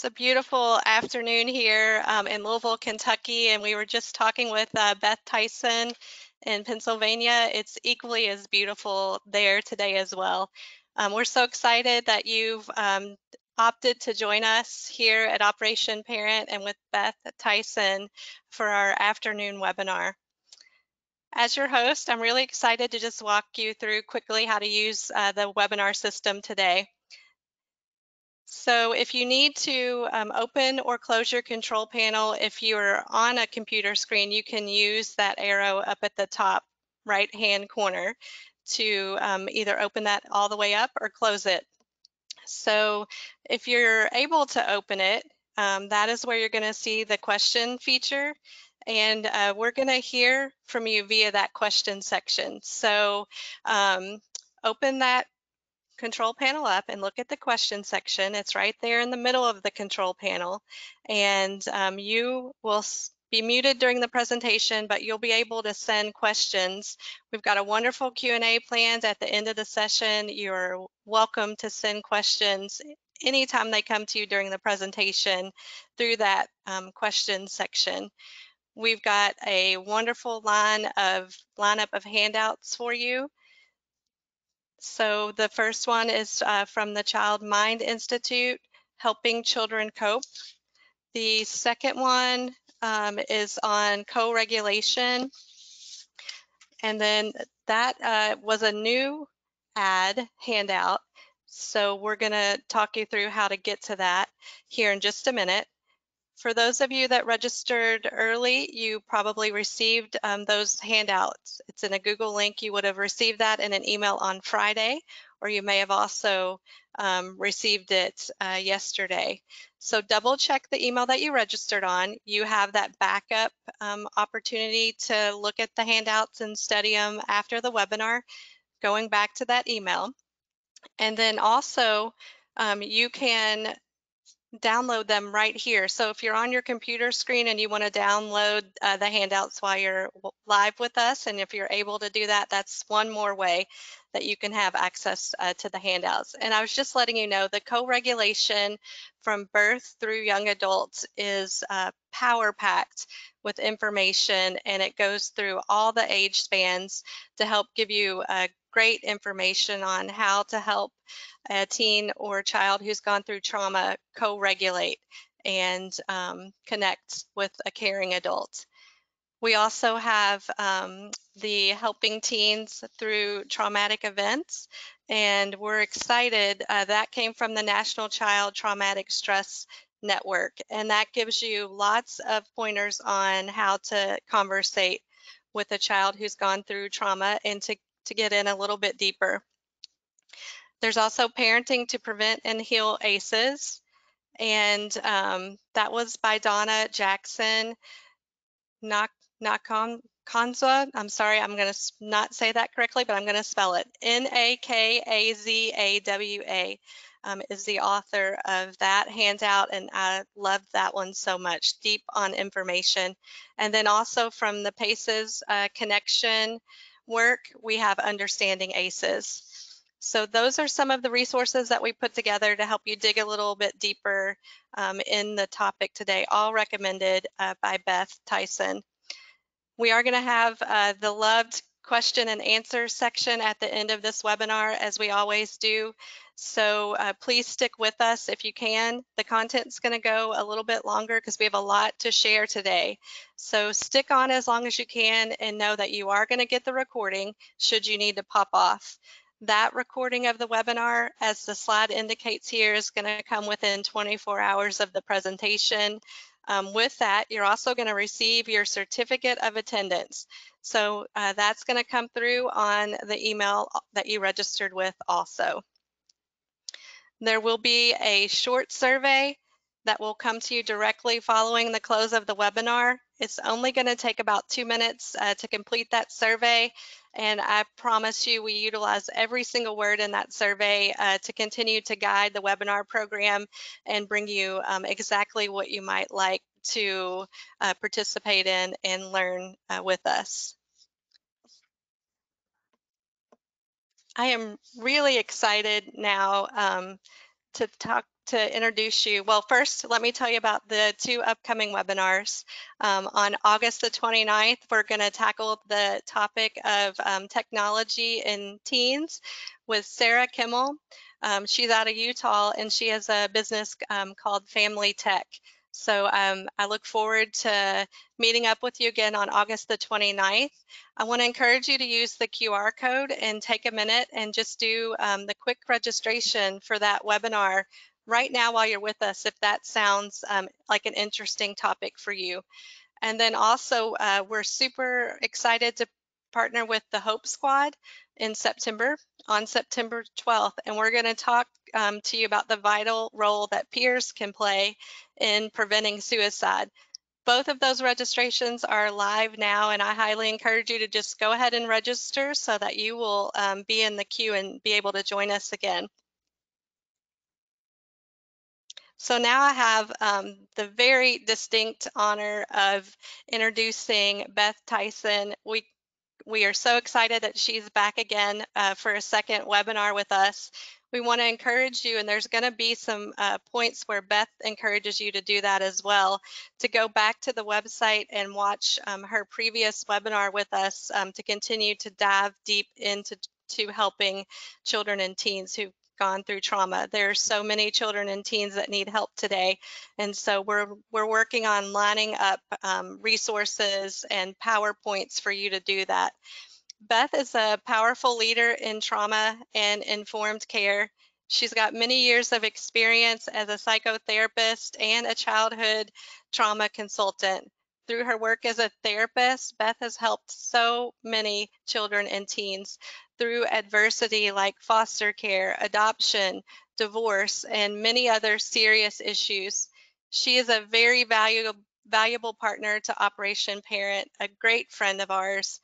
It's a beautiful afternoon here in Louisville, Kentucky, and we were just talking with Beth Tyson in Pennsylvania. It's equally as beautiful there today as well. We're so excited that you've opted to join us here at Operation Parent and with Beth Tyson for our afternoon webinar. As your host, I'm really excited to just walk you through quickly how to use the webinar system today. So if you need to open or close your control panel, if you're on a computer screen, you can use that arrow up at the top right-hand corner to either open that all the way up or close it. So if you're able to open it, that is where you're going to see the question feature. And we're going to hear from you via that question section. So open that control panel up and look at the question section. It's right there in the middle of the control panel, and you will be muted during the presentation, but you'll be able to send questions. We've got a wonderful Q&A planned at the end of the session. You're welcome to send questions anytime they come to you during the presentation through that question section. We've got a wonderful lineup of handouts for you. So the first one is from the Child Mind Institute, Helping Children Cope. The second one is on co-regulation. And then that was a new ad handout. So we're going to talk you through how to get to that here in just a minute. For those of you that registered early, you probably received those handouts. It's in a Google link. You would have received that in an email on Friday, or you may have also received it yesterday. So double check the email that you registered on. You have that backup opportunity to look at the handouts and study them after the webinar, going back to that email. And then also you can download them right here. So if you're on your computer screen and you want to download the handouts while you're live with us, and if you're able to do that, that's one more way that you can have access to the handouts. And I was just letting you know the co-regulation from birth through young adults is power-packed with information, and it goes through all the age spans to help give you great information on how to help a teen or child who's gone through trauma co-regulate and connect with a caring adult. We also have the Helping Teens Through Traumatic Events, and we're excited. That came from the National Child Traumatic Stress Network, and that gives you lots of pointers on how to conversate with a child who's gone through trauma and to get in a little bit deeper. There's also Parenting to Prevent and Heal ACEs, and that was by Donna Jackson Nakanza. I'm sorry, I'm going to not say that correctly, but I'm going to spell it. Nakazawa is the author of that handout, and I loved that one so much, deep on information. And then also from the PACES connection work, we have Understanding ACEs. So those are some of the resources that we put together to help you dig a little bit deeper in the topic today, all recommended by Beth Tyson. We are going to have the loved question and answer section at the end of this webinar, as we always do. So please stick with us if you can. The content's going to go a little bit longer because we have a lot to share today. So stick on as long as you can, and know that you are going to get the recording should you need to pop off. That recording of the webinar, as the slide indicates here, is going to come within 24 hours of the presentation. With that, you're also going to receive your certificate of attendance. So that's going to come through on the email that you registered with also. There will be a short survey that will come to you directly following the close of the webinar. It's only going to take about 2 minutes to complete that survey, and I promise you we utilize every single word in that survey to continue to guide the webinar program and bring you exactly what you might like to participate in and learn with us. I am really excited now to talk to introduce you. Well, first, let me tell you about the 2 upcoming webinars. On August the 29th, we're going to tackle the topic of technology in teens with Sarah Kimmel. She's out of Utah, and she has a business called Family Tech. So I look forward to meeting up with you again on August the 29th. I want to encourage you to use the QR code and take a minute and just do the quick registration for that webinar right now while you're with us, if that sounds like an interesting topic for you. And then also, we're super excited to partner with the Hope Squad in September, on September 12th. And we're going to talk to you about the vital role that peers can play in preventing suicide. Both of those registrations are live now, and I highly encourage you to just go ahead and register so that you will be in the queue and be able to join us again. So now I have the very distinct honor of introducing Beth Tyson. We are so excited that she's back again for a second webinar with us. We want to encourage you, and there's going to be some points where Beth encourages you to do that as well, to go back to the website and watch her previous webinar with us to continue to dive deep into helping children and teens who've gone through trauma. There are so many children and teens that need help today, and so we're working on lining up resources and PowerPoints for you to do that. Beth is a powerful leader in trauma and informed care. She's got many years of experience as a psychotherapist and a childhood trauma consultant. Through her work as a therapist, Beth has helped so many children and teens through adversity like foster care, adoption, divorce, and many other serious issues. She is a very valuable partner to Operation Parent, a great friend of ours.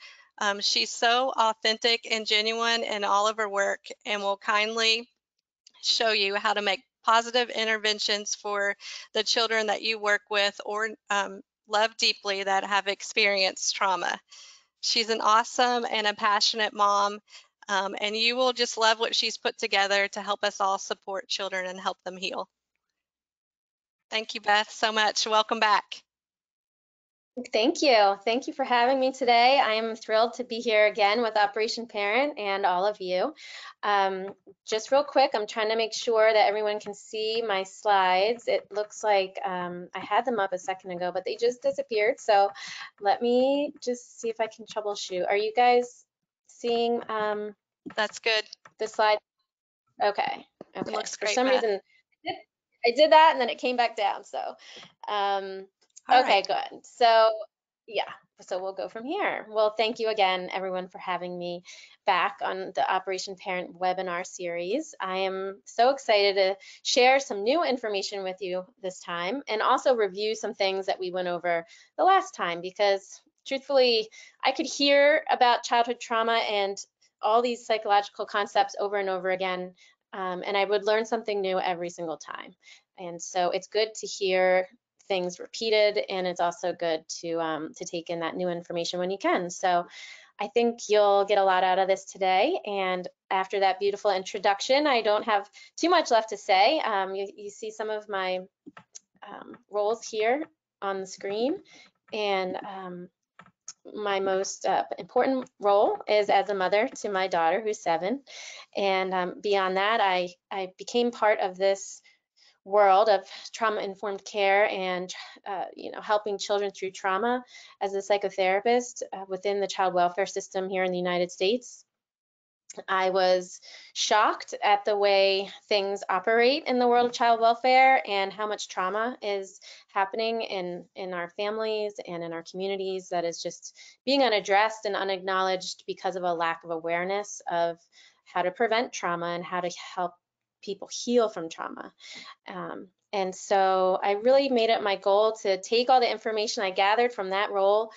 She's so authentic and genuine in all of her work, and will kindly show you how to make positive interventions for the children that you work with or love deeply that have experienced trauma. She's an awesome and a passionate mom, and you will just love what she's put together to help us all support children and help them heal. Thank you, Beth, so much. Welcome back. Thank you. Thank you for having me today. I am thrilled to be here again with Operation Parent and all of you. Just real quick, I'm trying to make sure that everyone can see my slides. It looks like I had them up a second ago, but they just disappeared. So let me just see if I can troubleshoot. Are you guys seeing That's good. the slide? Okay. It looks For great, some Beth. reason, I did that and then it came back down. So All okay, right. good. So yeah, so we'll go from here. Well, thank you again, everyone, for having me back on the Operation Parent webinar series. I am so excited to share some new information with you this time, and also review some things that we went over the last time, because truthfully, I could hear about childhood trauma and all these psychological concepts over and over again, and I would learn something new every single time. And so it's good to hear things repeated, and it's also good to take in that new information when you can. So I think you'll get a lot out of this today. And after that beautiful introduction, I don't have too much left to say. You see some of my roles here on the screen, and my most important role is as a mother to my daughter, who's 7. And beyond that, I became part of this world of trauma-informed care and helping children through trauma as a psychotherapist within the child welfare system here in the United States. I was shocked at the way things operate in the world of child welfare and how much trauma is happening in our families and in our communities that is just being unaddressed and unacknowledged because of a lack of awareness of how to prevent trauma and how to help people heal from trauma. And so I really made it my goal to take all the information I gathered from that role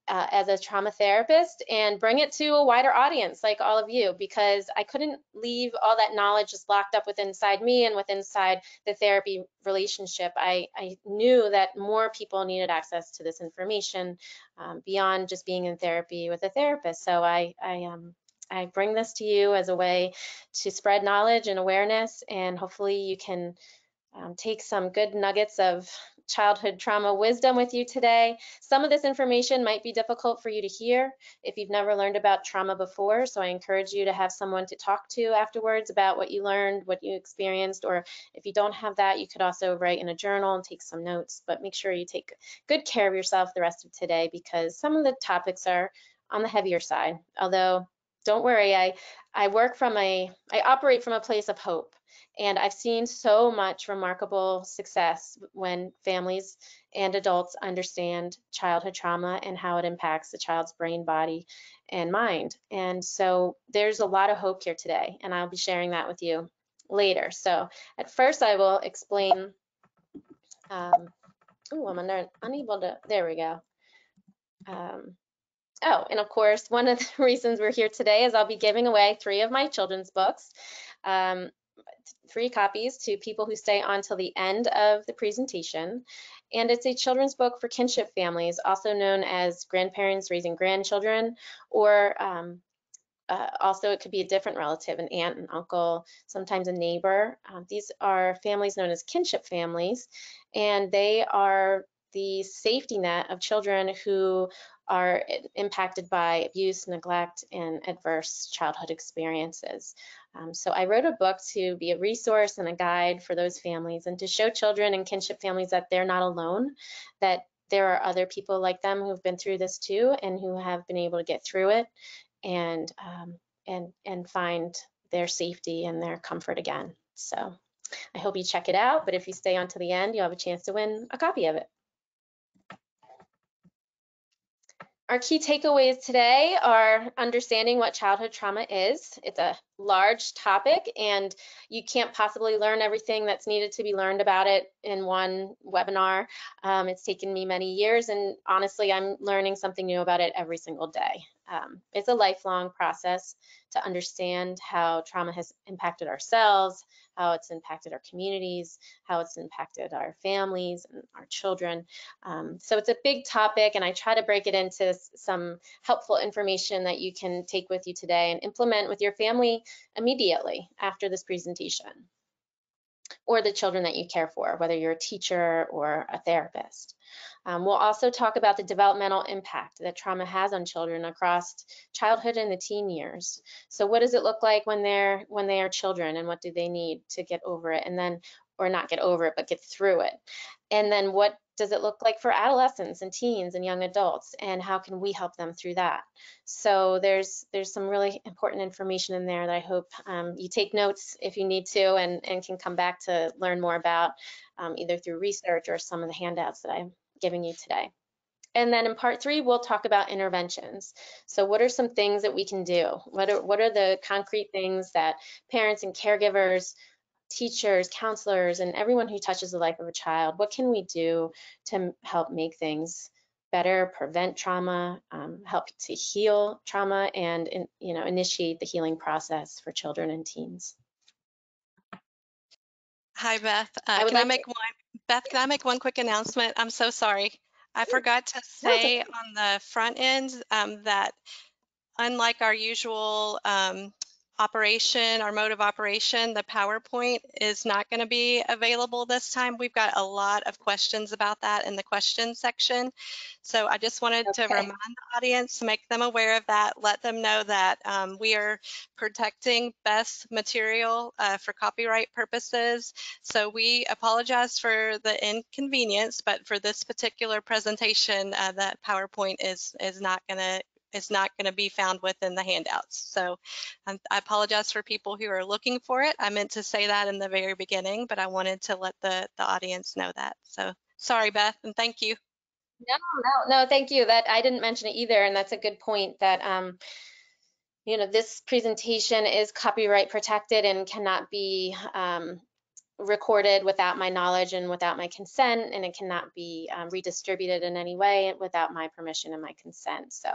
as a trauma therapist and bring it to a wider audience like all of you, because I couldn't leave all that knowledge just locked up within inside me and within inside the therapy relationship. I knew that more people needed access to this information beyond just being in therapy with a therapist. So I bring this to you as a way to spread knowledge and awareness, and hopefully you can take some good nuggets of childhood trauma wisdom with you today. Some of this information might be difficult for you to hear if you've never learned about trauma before, so I encourage you to have someone to talk to afterwards about what you learned, what you experienced, or if you don't have that, you could also write in a journal and take some notes, but make sure you take good care of yourself the rest of today because some of the topics are on the heavier side. Although, don't worry, I operate from a place of hope. And I've seen so much remarkable success when families and adults understand childhood trauma and how it impacts the child's brain, body, and mind. And so there's a lot of hope here today, and I'll be sharing that with you later. So at first I will explain, I'm unable to, there we go. Oh, and of course, one of the reasons we're here today is I'll be giving away 3 of my children's books. 3 copies to people who stay on till the end of the presentation. And it's a children's book for kinship families, also known as grandparents raising grandchildren, or also it could be a different relative, an aunt, an uncle, sometimes a neighbor. These are families known as kinship families, and they are the safety net of children who are impacted by abuse, neglect, and adverse childhood experiences. So I wrote a book to be a resource and a guide for those families and to show children and kinship families that they're not alone, that there are other people like them who've been through this too and who have been able to get through it and find their safety and their comfort again. So I hope you check it out, but if you stay on to the end, you'll have a chance to win a copy of it. Our key takeaways today are understanding what childhood trauma is. It's a large topic and you can't possibly learn everything that's needed to be learned about it in one webinar. It's taken me many years and honestly, I'm learning something new about it every single day. It's a lifelong process to understand how trauma has impacted ourselves, how it's impacted our communities, how it's impacted our families and our children. So it's a big topic and I try to break it into some helpful information that you can take with you today and implement with your family immediately after this presentation, or the children that you care for, whether you're a teacher or a therapist. We'll also talk about the developmental impact that trauma has on children across childhood and the teen years. So what does it look like when they are children and what do they need to get over it and then, or not get over it, but get through it? And then what does it look like for adolescents and teens and young adults and how can we help them through that? So there's some really important information in there that I hope you take notes if you need to and can come back to learn more about either through research or some of the handouts that I'm giving you today. And then in part 3, we'll talk about interventions. So what are some things that we can do? What are the concrete things that parents and caregivers, teachers, counselors, and everyone who touches the life of a child, what can we do to help make things better, prevent trauma, help to heal trauma, and initiate the healing process for children and teens? Hi, Beth. Beth, can I make one quick announcement? I'm so sorry. I forgot to say on the front end that unlike our usual operation, our mode of operation, the PowerPoint is not going to be available this time. We've got a lot of questions about that in the question section. So I just wanted to remind the audience, make them aware of that, let them know that we are protecting Beth's material for copyright purposes. So we apologize for the inconvenience, but for this particular presentation, that PowerPoint is not going to be found within the handouts. So I apologize for people who are looking for it. I meant to say that in the very beginning, but I wanted to let the audience know that. So sorry, Beth, and thank you. No, thank you. That I didn't mention it either, and that's a good point that this presentation is copyright protected and cannot be recorded without my knowledge and without my consent, and it cannot be redistributed in any way without my permission and my consent. So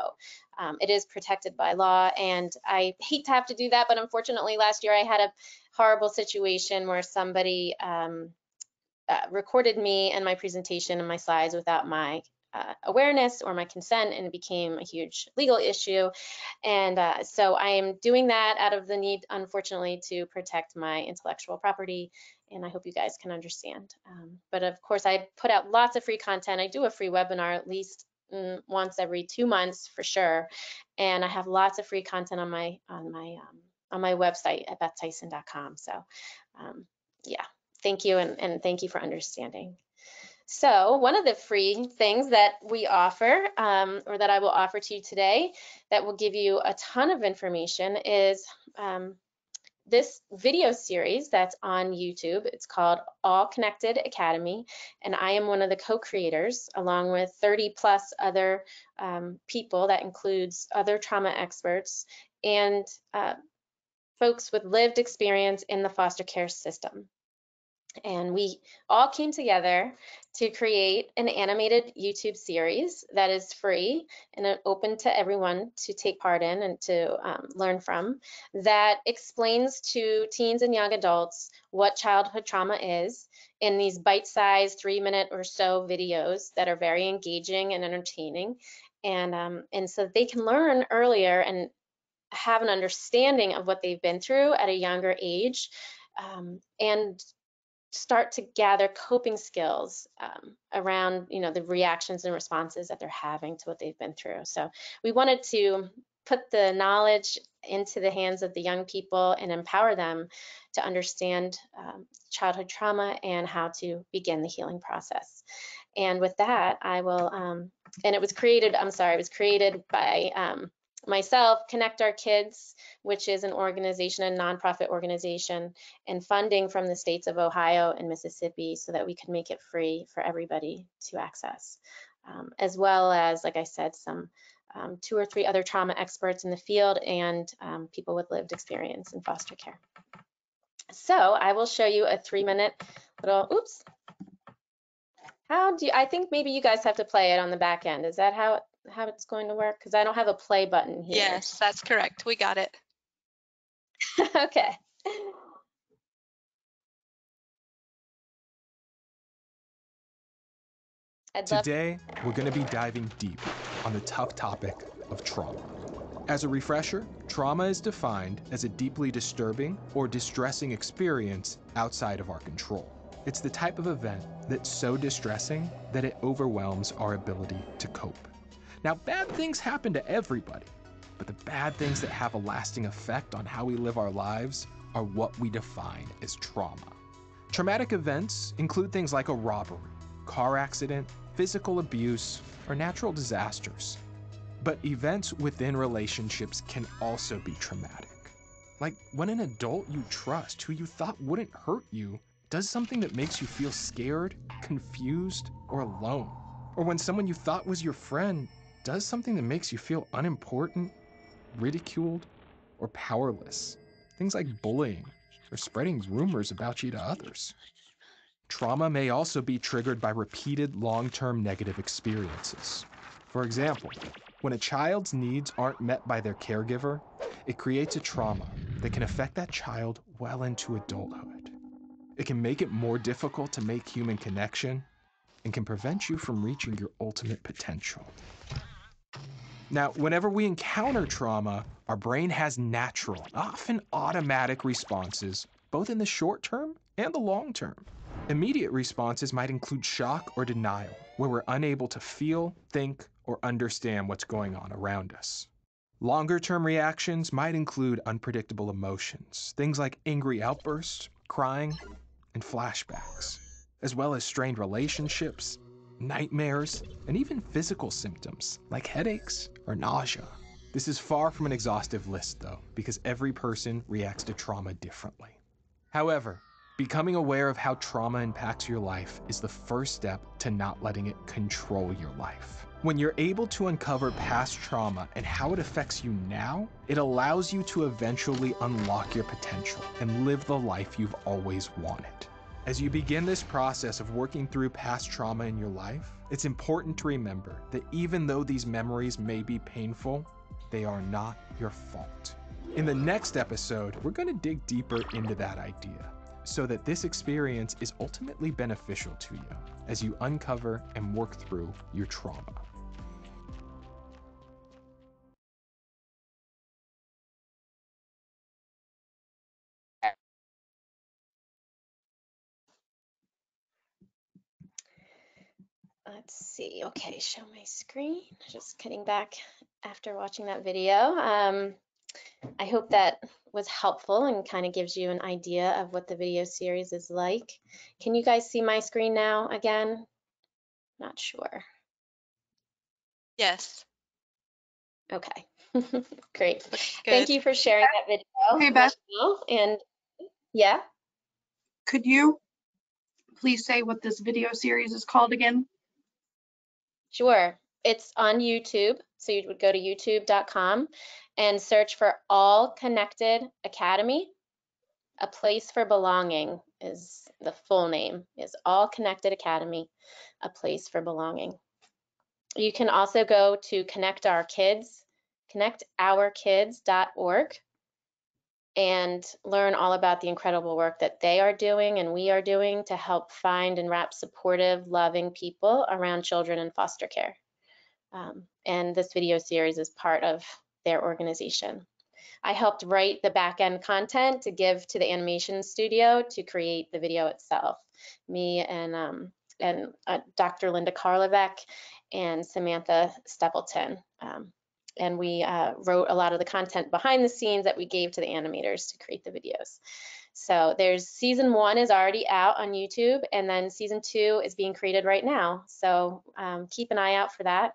it is protected by law, and I hate to have to do that, but unfortunately last year I had a horrible situation where somebody recorded me and my presentation and my slides without my awareness or my consent, and it became a huge legal issue. And so I am doing that out of the need, unfortunately, to protect my intellectual property and I hope you guys can understand. But of course, I put out lots of free content. I do a free webinar at least once every 2 months for sure, and I have lots of free content on my website at bethtyson.com. So yeah, thank you, and thank you for understanding. So one of the free things that we offer, or that I will offer to you today, that will give you a ton of information is this video series that's on YouTube. It's called All Connected Academy, and I am one of the co-creators along with 30 plus other people. That includes other trauma experts and folks with lived experience in the foster care system. And we all came together to create an animated YouTube series that is free and open to everyone to take part in and to learn from, that explains to teens and young adults what childhood trauma is in these bite-sized 3-minute or so videos that are very engaging and entertaining. And so they can learn earlier and have an understanding of what they've been through at a younger age, and start to gather coping skills around, the reactions and responses that they're having to what they've been through. So we wanted to put the knowledge into the hands of the young people and empower them to understand childhood trauma and how to begin the healing process. And with that, I will, and it was created by myself, Connect Our Kids, which is an organization, a nonprofit organization, and funding from the states of Ohio and Mississippi so that we could make it free for everybody to access, as well as, like I said, some 2 or 3 other trauma experts in the field and people with lived experience in foster care. So I will show you a 3-minute little, oops. I think maybe you guys have to play it on the back end. Is that how it's going to work? Because I don't have a play button here. Yes, that's correct. We got it. Okay. Today, we're going to be diving deep on the tough topic of trauma. As a refresher, trauma is defined as a deeply disturbing or distressing experience outside of our control. It's the type of event that's so distressing that it overwhelms our ability to cope. Now, bad things happen to everybody, but the bad things that have a lasting effect on how we live our lives are what we define as trauma. Traumatic events include things like a robbery, car accident, physical abuse, or natural disasters. But events within relationships can also be traumatic. Like when an adult you trust, who you thought wouldn't hurt you, does something that makes you feel scared, confused, or alone. Or when someone you thought was your friend does something that makes you feel unimportant, ridiculed, or powerless. Things like bullying or spreading rumors about you to others. Trauma may also be triggered by repeated long-term negative experiences. For example, when a child's needs aren't met by their caregiver, it creates a trauma that can affect that child well into adulthood. It can make it more difficult to make human connection and can prevent you from reaching your ultimate potential. Now, whenever we encounter trauma, our brain has natural, often automatic responses, both in the short term and the long term. Immediate responses might include shock or denial, where we're unable to feel, think, or understand what's going on around us. Longer-term reactions might include unpredictable emotions, things like angry outbursts, crying, and flashbacks, as well as strained relationships, nightmares, and even physical symptoms like headaches or nausea. This is far from an exhaustive list, though, because every person reacts to trauma differently. However, becoming aware of how trauma impacts your life is the first step to not letting it control your life. When you're able to uncover past trauma and how it affects you now, it allows you to eventually unlock your potential and live the life you've always wanted. As you begin this process of working through past trauma in your life, it's important to remember that even though these memories may be painful, they are not your fault. In the next episode, we're going to dig deeper into that idea, so that this experience is ultimately beneficial to you as you uncover and work through your trauma. let's see. Okay, show my screen. Just getting back after watching that video. I hope that was helpful and kind of gives you an idea of what the video series is like. Can you guys see my screen now again? Not sure. Yes. Okay, great. Looks Thank good. you for sharing that video, Hey, Beth, Michelle. And yeah, could you please say what this video series is called again? sure. It's on YouTube. So you would go to youtube.com and search for All Connected Academy. A Place for Belonging is the full name, is All Connected Academy, A Place for Belonging. You can also go to connectourkids.org and learn all about the incredible work that they are doing and we are doing to help find and wrap supportive, loving people around children in foster care. And this video series is part of their organization. I helped write the back-end content to give to the animation studio to create the video itself. Me and Dr. Linda Karlovac and Samantha Stapleton. And we wrote a lot of the content behind the scenes that we gave to the animators to create the videos. So there's season 1 is already out on YouTube, and then season 2 is being created right now. So keep an eye out for that.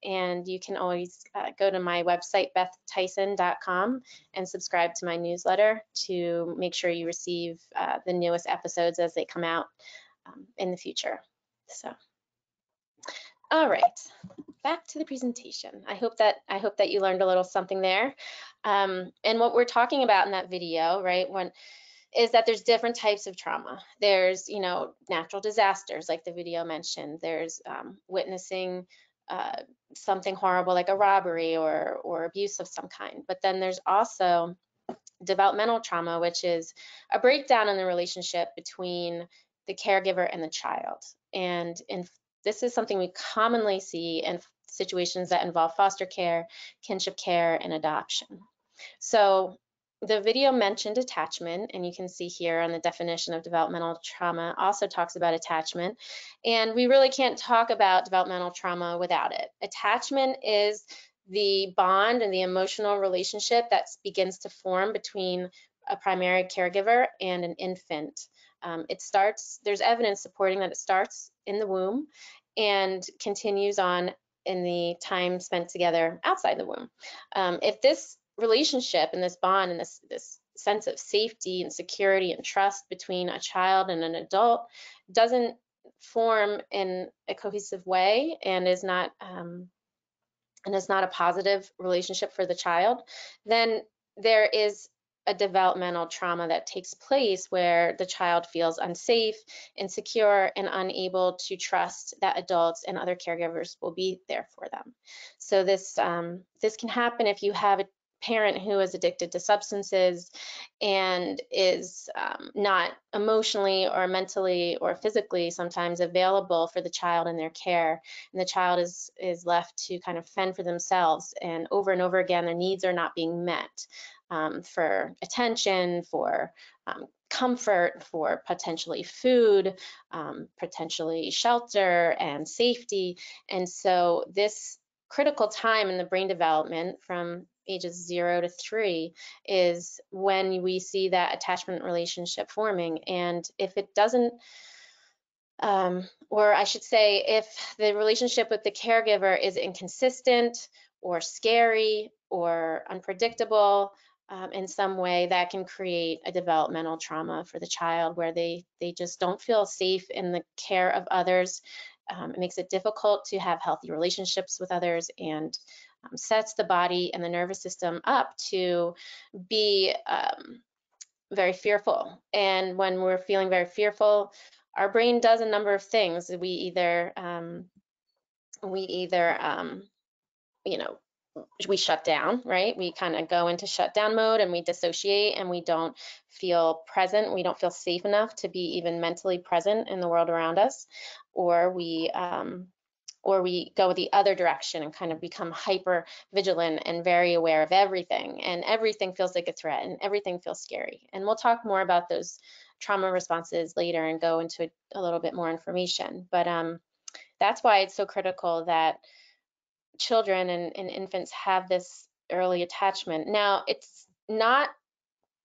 And you can always go to my website, bethtyson.com, and subscribe to my newsletter to make sure you receive the newest episodes as they come out in the future. So, all right, back to the presentation. I hope that you learned a little something there. And what we're talking about in that video, right, is that there's different types of trauma. There's, natural disasters, like the video mentioned. There's witnessing something horrible like a robbery or abuse of some kind. But then there's also developmental trauma, which is a breakdown in the relationship between the caregiver and the child. And this is something we commonly see in situations that involve foster care, kinship care, and adoption. So the video mentioned attachment, and you can see here on the definition of developmental trauma also talks about attachment. And we really can't talk about developmental trauma without it. Attachment is the bond and the emotional relationship that begins to form between a primary caregiver and an infant. There's evidence supporting that it starts in the womb and continues on in the time spent together outside the womb. If this relationship and this bond and this sense of safety and security and trust between a child and an adult doesn't form in a cohesive way and is not a positive relationship for the child, then there is a developmental trauma that takes place where the child feels unsafe, insecure, and unable to trust that adults and other caregivers will be there for them. So this can happen if you have a parent who is addicted to substances and is not emotionally or mentally or physically sometimes available for the child in their care, and the child is left to kind of fend for themselves, and over again their needs are not being met for attention, for comfort, for potentially food, potentially shelter and safety. And so this critical time in the brain development from ages 0 to 3 is when we see that attachment relationship forming. And if it doesn't, or I should say, if the relationship with the caregiver is inconsistent or scary or unpredictable in some way, that can create a developmental trauma for the child where they just don't feel safe in the care of others. It makes it difficult to have healthy relationships with others, and sets the body and the nervous system up to be very fearful. And when we're feeling very fearful, our brain does a number of things. We either we shut down, right? We kind of go into shutdown mode and we dissociate and we don't feel present. We don't feel safe enough to be even mentally present in the world around us, or we go the other direction and kind of become hyper vigilant and very aware of everything, and everything feels like a threat and everything feels scary. And we'll talk more about those trauma responses later and go into a little bit more information. But that's why it's so critical that children and infants have this early attachment. Now, it's not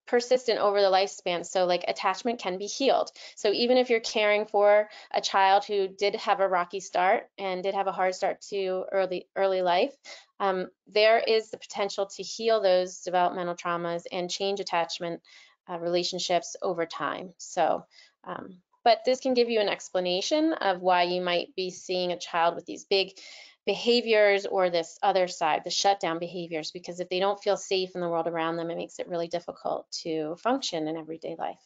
persistent over the lifespan, so like attachment can be healed. So even if you're caring for a child who did have a rocky start and did have a hard start to early life, there is the potential to heal those developmental traumas and change attachment relationships over time. So but this can give you an explanation of why you might be seeing a child with these big behaviors or this other side, the shutdown behaviors, because if they don't feel safe in the world around them, it makes it really difficult to function in everyday life.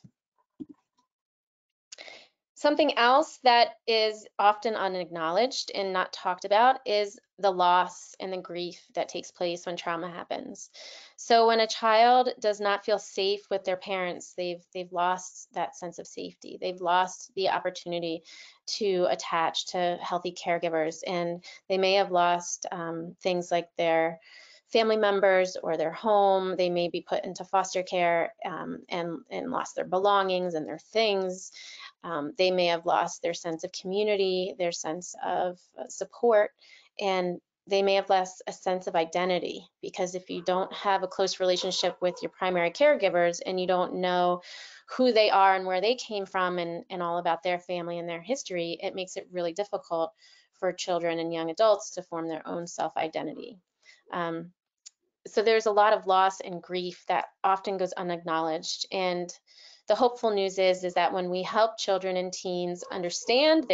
Something else that is often unacknowledged and not talked about is the loss and the grief that takes place when trauma happens. So when a child does not feel safe with their parents, they've lost that sense of safety. They've lost the opportunity to attach to healthy caregivers, and they may have lost things like their family members or their home. They may be put into foster care and lost their belongings and their things. They may have lost their sense of community, their sense of support, and they may have lost a sense of identity, because if you don't have a close relationship with your primary caregivers and you don't know who they are and where they came from and all about their family and their history, it makes it really difficult for children and young adults to form their own self-identity. So there's a lot of loss and grief that often goes unacknowledged. And the hopeful news is that when we help children and teens understand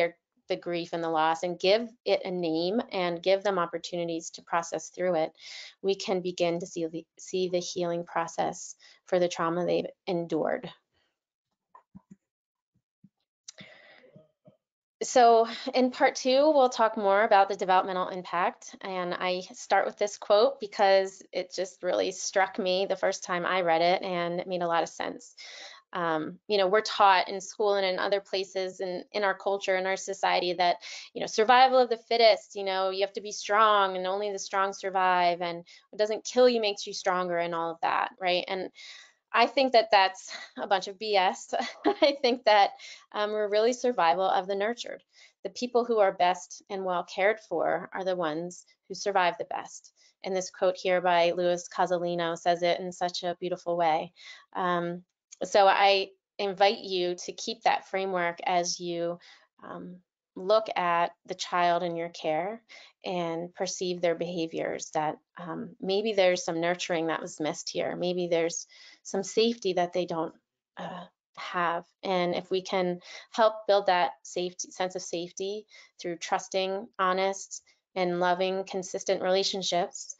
the grief and the loss and give it a name and give them opportunities to process through it, we can begin to see the healing process for the trauma they've endured. So in part 2, we'll talk more about the developmental impact. And I start with this quote because it just really struck me the first time I read it, and it made a lot of sense. You know, we're taught in school and in other places and in our culture and our society that, you know, survival of the fittest, you know, you have to be strong and only the strong survive, and what doesn't kill you makes you stronger and all of that, right? And I think that that's a bunch of BS. I think that we're really survival of the nurtured. The people who are best and well cared for are the ones who survive the best. And this quote here by Louis Cozolino says it in such a beautiful way. So I invite you to keep that framework as you look at the child in your care and perceive their behaviors, that maybe there's some nurturing that was missed here. Maybe there's some safety that they don't have. And if we can help build that sense of safety through trusting, honest, and loving, consistent relationships,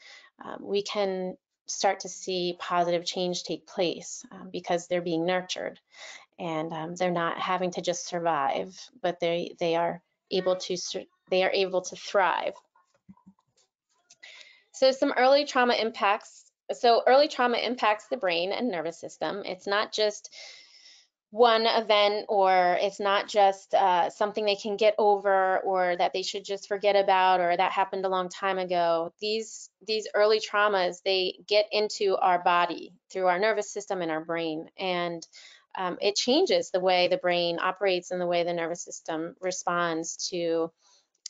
we can start to see positive change take place because they're being nurtured, and they're not having to just survive, but they are able to thrive. So some early trauma impacts. So early trauma impacts the brain and nervous system. It's not just one event, or it's not just something they can get over or that they should just forget about or that happened a long time ago. These early traumas, they get into our body through our nervous system and our brain, and it changes the way the brain operates and the way the nervous system responds to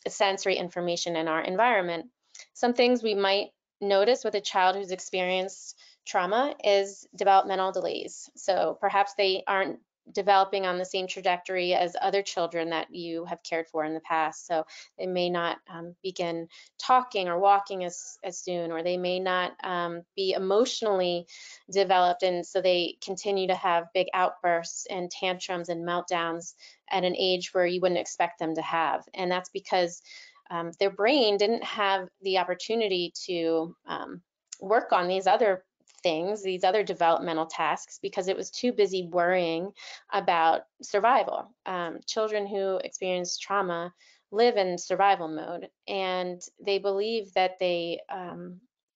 sensory information in our environment. Some things we might notice with a child who's experienced trauma is developmental delays. So perhaps they aren't developing on the same trajectory as other children that you have cared for in the past. So they may not begin talking or walking as soon, or they may not be emotionally developed, and so they continue to have big outbursts and tantrums and meltdowns at an age where you wouldn't expect them to have. And that's because their brain didn't have the opportunity to work on these other things, these other developmental tasks, because it was too busy worrying about survival. Children who experience trauma live in survival mode, and they believe that they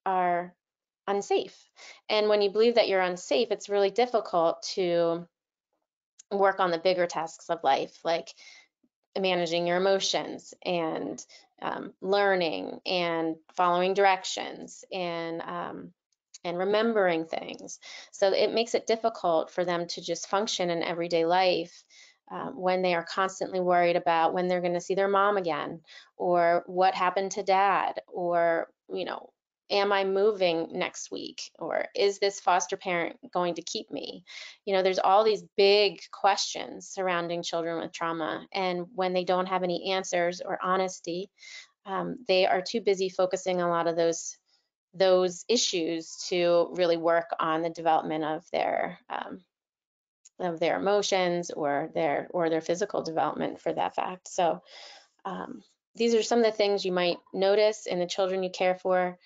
are unsafe. And when you believe that you're unsafe, it's really difficult to work on the bigger tasks of life, like managing your emotions and learning and following directions and remembering things. So it makes it difficult for them to just function in everyday life when they are constantly worried about when they're going to see their mom again, or what happened to dad, or, you know, am I moving next week, or is this foster parent going to keep me? You know, there's all these big questions surrounding children with trauma, and when they don't have any answers or honesty, they are too busy focusing a lot of those issues to really work on the development of their emotions or their physical development for that fact. So these are some of the things you might notice in the children you care for.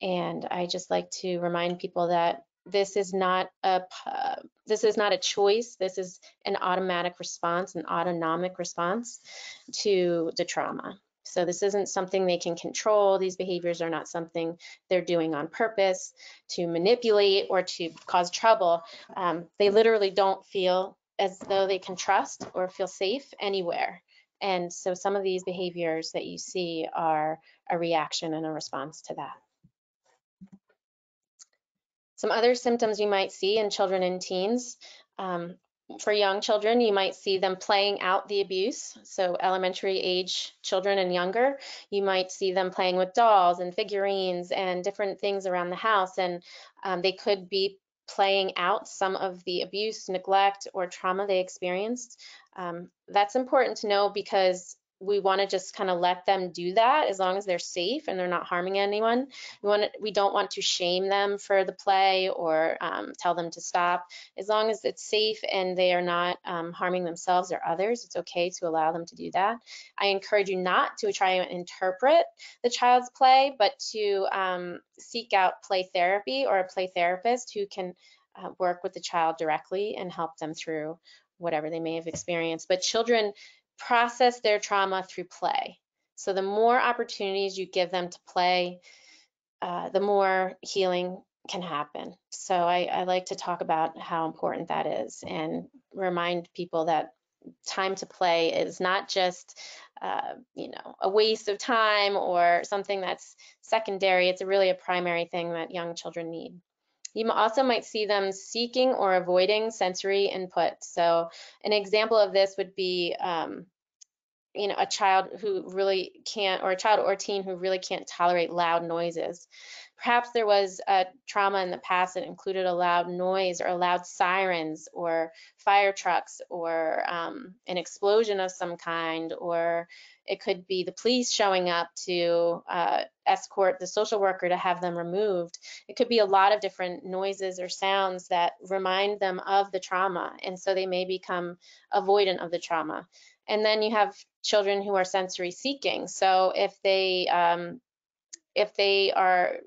And I just like to remind people that this is not a choice. This is an automatic response, an autonomic response to the trauma. So this isn't something they can control. These behaviors are not something they're doing on purpose to manipulate or to cause trouble. They literally don't feel as though they can trust or feel safe anywhere. And so some of these behaviors that you see are a reaction and a response to that. Some other symptoms you might see in children and teens. For young children, you might see them playing out the abuse. So elementary age children and younger, you might see them playing with dolls and figurines and different things around the house. And they could be playing out some of the abuse, neglect, or trauma they experienced. That's important to know because we want to just kind of let them do that as long as they're safe and they're not harming anyone. We don't want to shame them for the play or tell them to stop. As long as it's safe and they are not harming themselves or others, it's okay to allow them to do that. I encourage you not to try and interpret the child's play, but to seek out play therapy or a play therapist who can work with the child directly and help them through whatever they may have experienced. But children process their trauma through play. So the more opportunities you give them to play, the more healing can happen. So I like to talk about how important that is and remind people that time to play is not just you know, a waste of time or something that's secondary. It's really a primary thing that young children need. You also might see them seeking or avoiding sensory input. So an example of this would be, you know, a child who really can't, or a child or teen who really can't tolerate loud noises. Perhaps there was a trauma in the past that included a loud noise or loud sirens or fire trucks or an explosion of some kind, or it could be the police showing up to escort the social worker to have them removed. It could be a lot of different noises or sounds that remind them of the trauma, and so they may become avoidant of the trauma. And then you have children who are sensory seeking. So if they are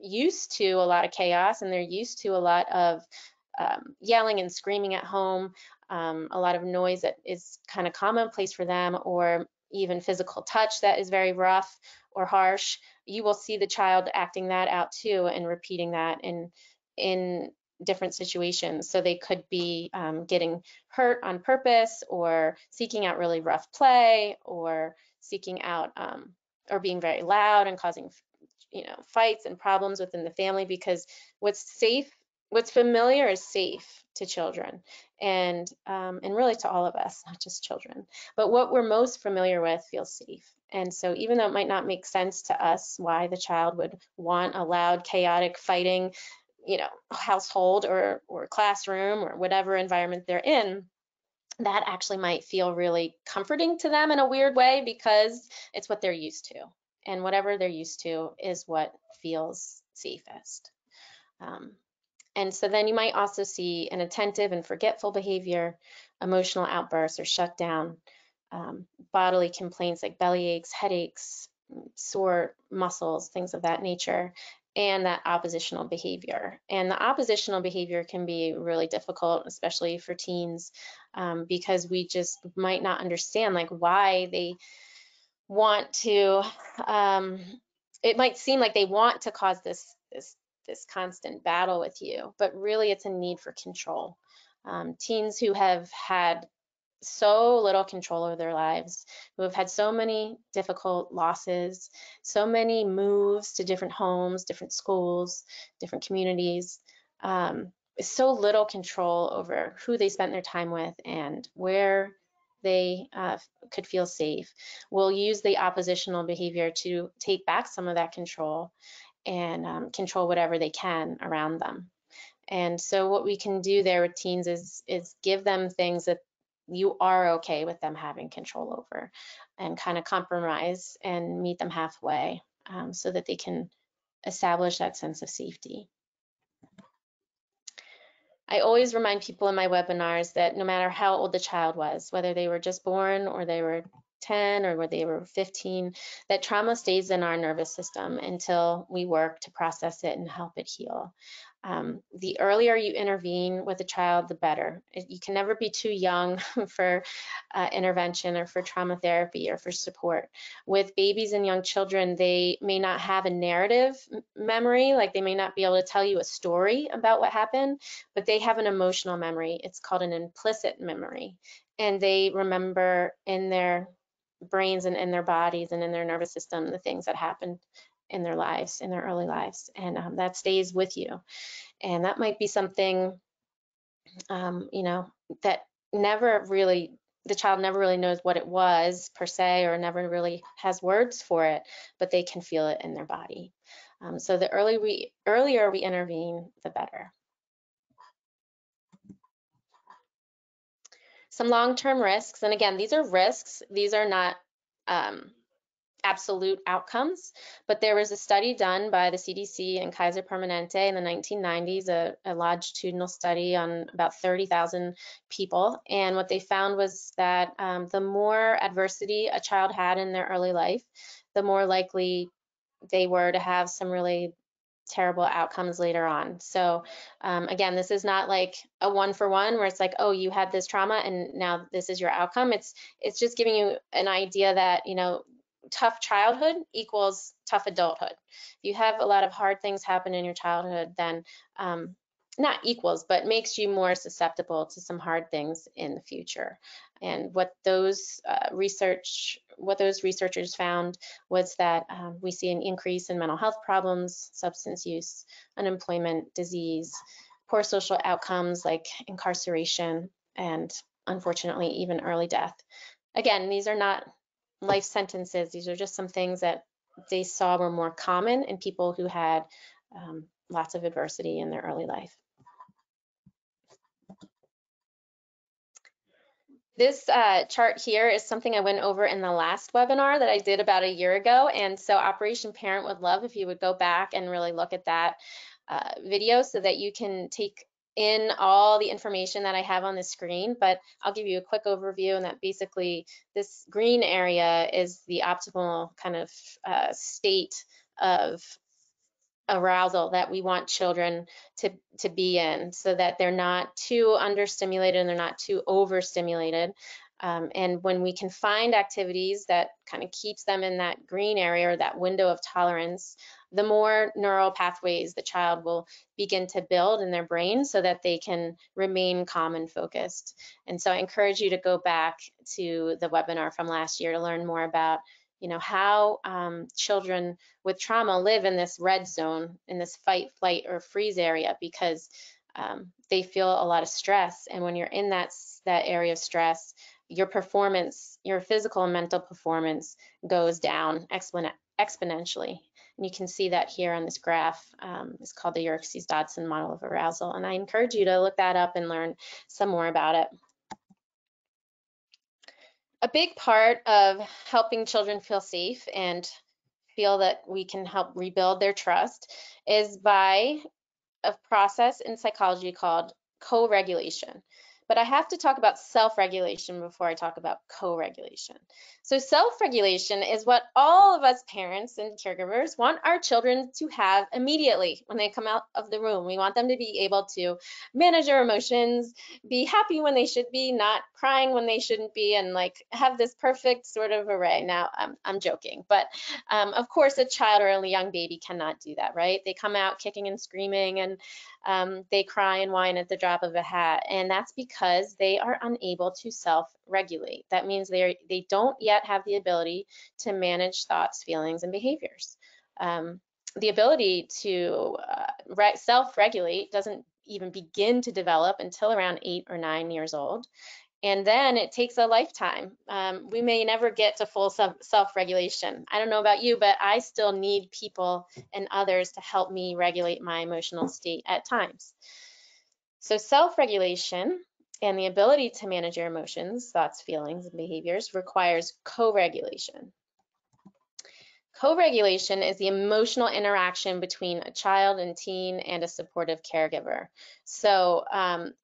used to a lot of chaos and they're used to a lot of yelling and screaming at home, a lot of noise that is kind of commonplace for them, or even physical touch that is very rough or harsh, you will see the child acting that out too and repeating that in different situations. So they could be getting hurt on purpose, or seeking out really rough play, or seeking out or being very loud and causing, you know, fights and problems within the family, because what's familiar is safe to children, and really to all of us, not just children. But what we're most familiar with feels safe. And so even though it might not make sense to us why the child would want a loud, chaotic, fighting, you know, household or classroom or whatever environment they're in, that actually might feel really comforting to them in a weird way, because it's what they're used to. And whatever they're used to is what feels safest. And so then you might also see an attentive and forgetful behavior, emotional outbursts or shutdown, bodily complaints like belly aches, headaches, sore muscles, things of that nature, and that oppositional behavior. And the oppositional behavior can be really difficult, especially for teens, because we just might not understand like why they want to, it might seem like they want to cause this constant battle with you, but really it's a need for control. Teens who have had so little control over their lives, who have had so many difficult losses, so many moves to different homes, different schools, different communities, so little control over who they spent their time with and where they could feel safe, will use the oppositional behavior to take back some of that control and control whatever they can around them. And so what we can do there with teens is give them things that you are okay with them having control over, and kind of compromise and meet them halfway, so that they can establish that sense of safety. I always remind people in my webinars that no matter how old the child was, whether they were just born or they were 10 or whether they were 15, that trauma stays in our nervous system until we work to process it and help it heal. The earlier you intervene with a child, the better. You can never be too young for intervention or for trauma therapy or for support. With babies and young children, they may not have a narrative memory, like they may not be able to tell you a story about what happened, but they have an emotional memory. It's called an implicit memory. And they remember in their brains and in their bodies and in their nervous system the things that happened in their lives, in their early lives. And that stays with you. And that might be something, you know, that never really, the child never really knows what it was per se, or never really has words for it, but they can feel it in their body. So the earlier we intervene, the better. Some long-term risks, and again, these are risks. These are not absolute outcomes, but there was a study done by the CDC and Kaiser Permanente in the 1990s, a longitudinal study on about 30,000 people, and what they found was that the more adversity a child had in their early life, the more likely they were to have some really terrible outcomes later on. So again, this is not like a one-for-one where it's like, oh, you had this trauma and now this is your outcome. It's just giving you an idea that, you know, tough childhood equals tough adulthood. If you have a lot of hard things happen in your childhood, then not equals, but makes you more susceptible to some hard things in the future. And what those researchers found was that we see an increase in mental health problems, substance use, unemployment, disease, poor social outcomes like incarceration, and unfortunately even early death. Again, these are not life sentences. These are just some things that they saw were more common in people who had lots of adversity in their early life. This chart here is something I went over in the last webinar that I did about a year ago, and so Operation Parent would love if you would go back and really look at that video so that you can take in all the information that I have on the screen. But I'll give you a quick overview, and that basically this green area is the optimal kind of state of arousal that we want children to be in, so that they're not too understimulated and they're not too overstimulated. And when we can find activities that kind of keeps them in that green area or that window of tolerance, the more neural pathways the child will begin to build in their brain so that they can remain calm and focused. And so I encourage you to go back to the webinar from last year to learn more about, you know, how children with trauma live in this red zone, in this fight, flight, or freeze area, because they feel a lot of stress. And when you're in that area of stress, your performance, your physical and mental performance goes down exponentially. And you can see that here on this graph. It's called the Yerkes-Dodson model of arousal. And I encourage you to look that up and learn some more about it. A big part of helping children feel safe and feel that we can help rebuild their trust is by a process in psychology called co-regulation. But I have to talk about self-regulation before I talk about co-regulation. So self-regulation is what all of us parents and caregivers want our children to have immediately when they come out of the room. We want them to be able to manage their emotions, be happy when they should be, not crying when they shouldn't be, and like have this perfect sort of array. Now, I'm joking, but of course a child or a young baby cannot do that, right? They come out kicking and screaming, and they cry and whine at the drop of a hat, and that's because they are unable to self-regulate. That means they don't yet have the ability to manage thoughts, feelings, and behaviors. The ability to self-regulate doesn't even begin to develop until around 8 or 9 years old. And then it takes a lifetime. We may never get to full self-regulation. I don't know about you, but I still need people and others to help me regulate my emotional state at times. So self-regulation and the ability to manage your emotions, thoughts, feelings, and behaviors requires co-regulation. Co-regulation is the emotional interaction between a child and teen and a supportive caregiver. So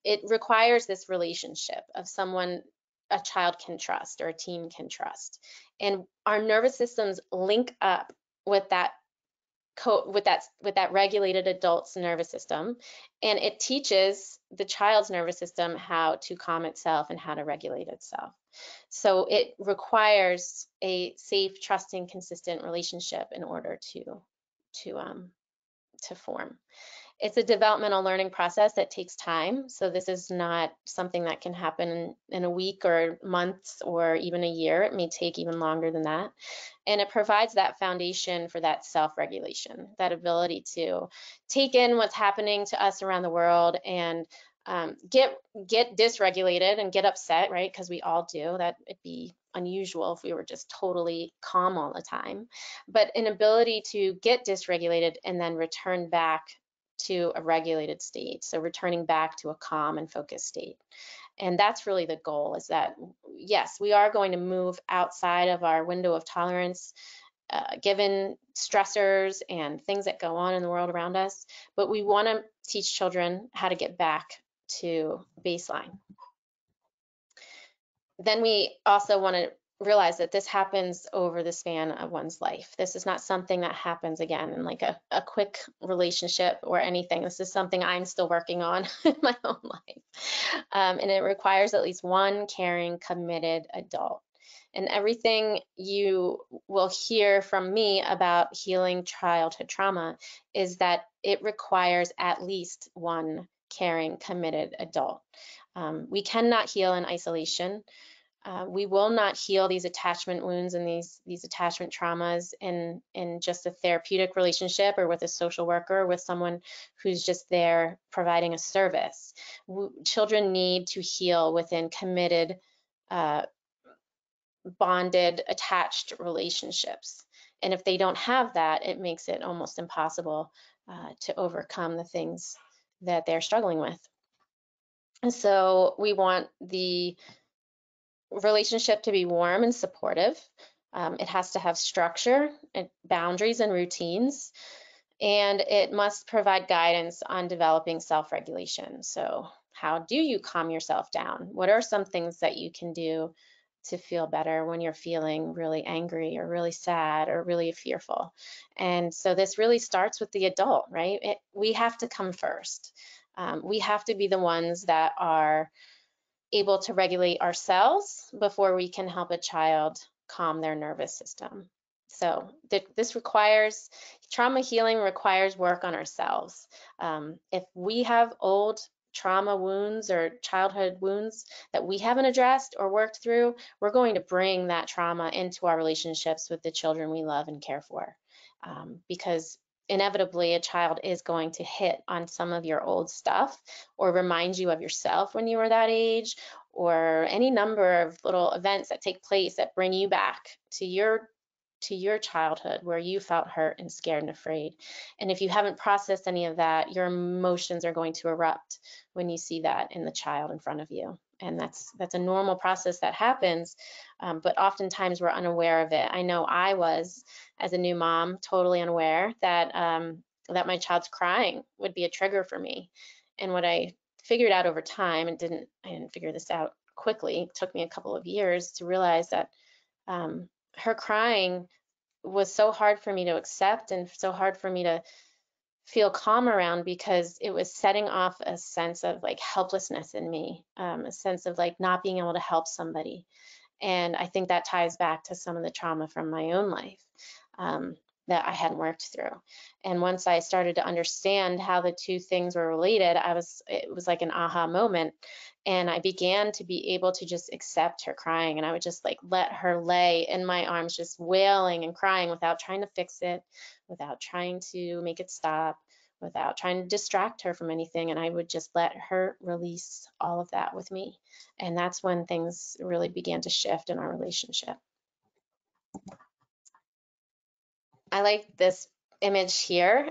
it requires this relationship of someone a child can trust or a teen can trust. And our nervous systems link up with that with that regulated adult's nervous system, and it teaches the child's nervous system how to calm itself and how to regulate itself. So it requires a safe, trusting, consistent relationship in order to form. It's a developmental learning process that takes time. So this is not something that can happen in a week or months or even a year. It may take even longer than that. And it provides that foundation for that self-regulation, that ability to take in what's happening to us around the world and get dysregulated and get upset, right? Because we all do. That it'd be unusual if we were just totally calm all the time. But an ability to get dysregulated and then return back to a regulated state. So returning back to a calm and focused state. And that's really the goal, is that, yes, we are going to move outside of our window of tolerance, given stressors and things that go on in the world around us, but we want to teach children how to get back to baseline. Then we also want to realize that this happens over the span of one's life. This is not something that happens again in like a quick relationship or anything. This is something I'm still working on in my own life. And it requires at least one caring, committed adult. And everything you will hear from me about healing childhood trauma is that it requires at least one caring, committed adult. We cannot heal in isolation. We will not heal these attachment wounds and these attachment traumas in just a therapeutic relationship or with a social worker or with someone who's just there providing a service. Children need to heal within committed, bonded, attached relationships. And if they don't have that, it makes it almost impossible to overcome the things that they're struggling with. And so we want the relationship to be warm and supportive. It has to have structure, and boundaries, and routines, and it must provide guidance on developing self-regulation. So how do you calm yourself down? What are some things that you can do to feel better when you're feeling really angry or really sad or really fearful? And so this really starts with the adult, right? We have to come first. We have to be the ones that are able to regulate ourselves before we can help a child calm their nervous system. So this requires, trauma healing requires work on ourselves. If we have old trauma wounds or childhood wounds that we haven't addressed or worked through, we're going to bring that trauma into our relationships with the children we love and care for. Because inevitably a child is going to hit on some of your old stuff or remind you of yourself when you were that age, or any number of little events that take place that bring you back to your childhood where you felt hurt and scared and afraid. And if you haven't processed any of that, your emotions are going to erupt when you see that in the child in front of you. And that's a normal process that happens, but oftentimes we're unaware of it. I know I was, as a new mom, totally unaware that that my child's crying would be a trigger for me. And what I figured out over time, and I didn't figure this out quickly, it took me a couple of years to realize that her crying was so hard for me to accept and so hard for me to feel calm around, because it was setting off a sense of like helplessness in me, a sense of like not being able to help somebody. And I think that ties back to some of the trauma from my own life that I hadn't worked through. And once I started to understand how the two things were related, it was like an aha moment. And I began to be able to just accept her crying. And I would just like let her lay in my arms, just wailing and crying without trying to fix it, without trying to make it stop, without trying to distract her from anything. And I would just let her release all of that with me. And that's when things really began to shift in our relationship. I like this image here.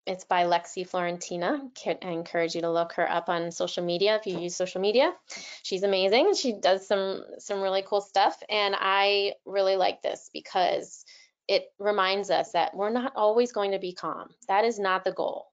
It's by Lexi Florentina. I encourage you to look her up on social media if you use social media. She's amazing. She does some really cool stuff. And I really like this because it reminds us that we're not always going to be calm. That is not the goal.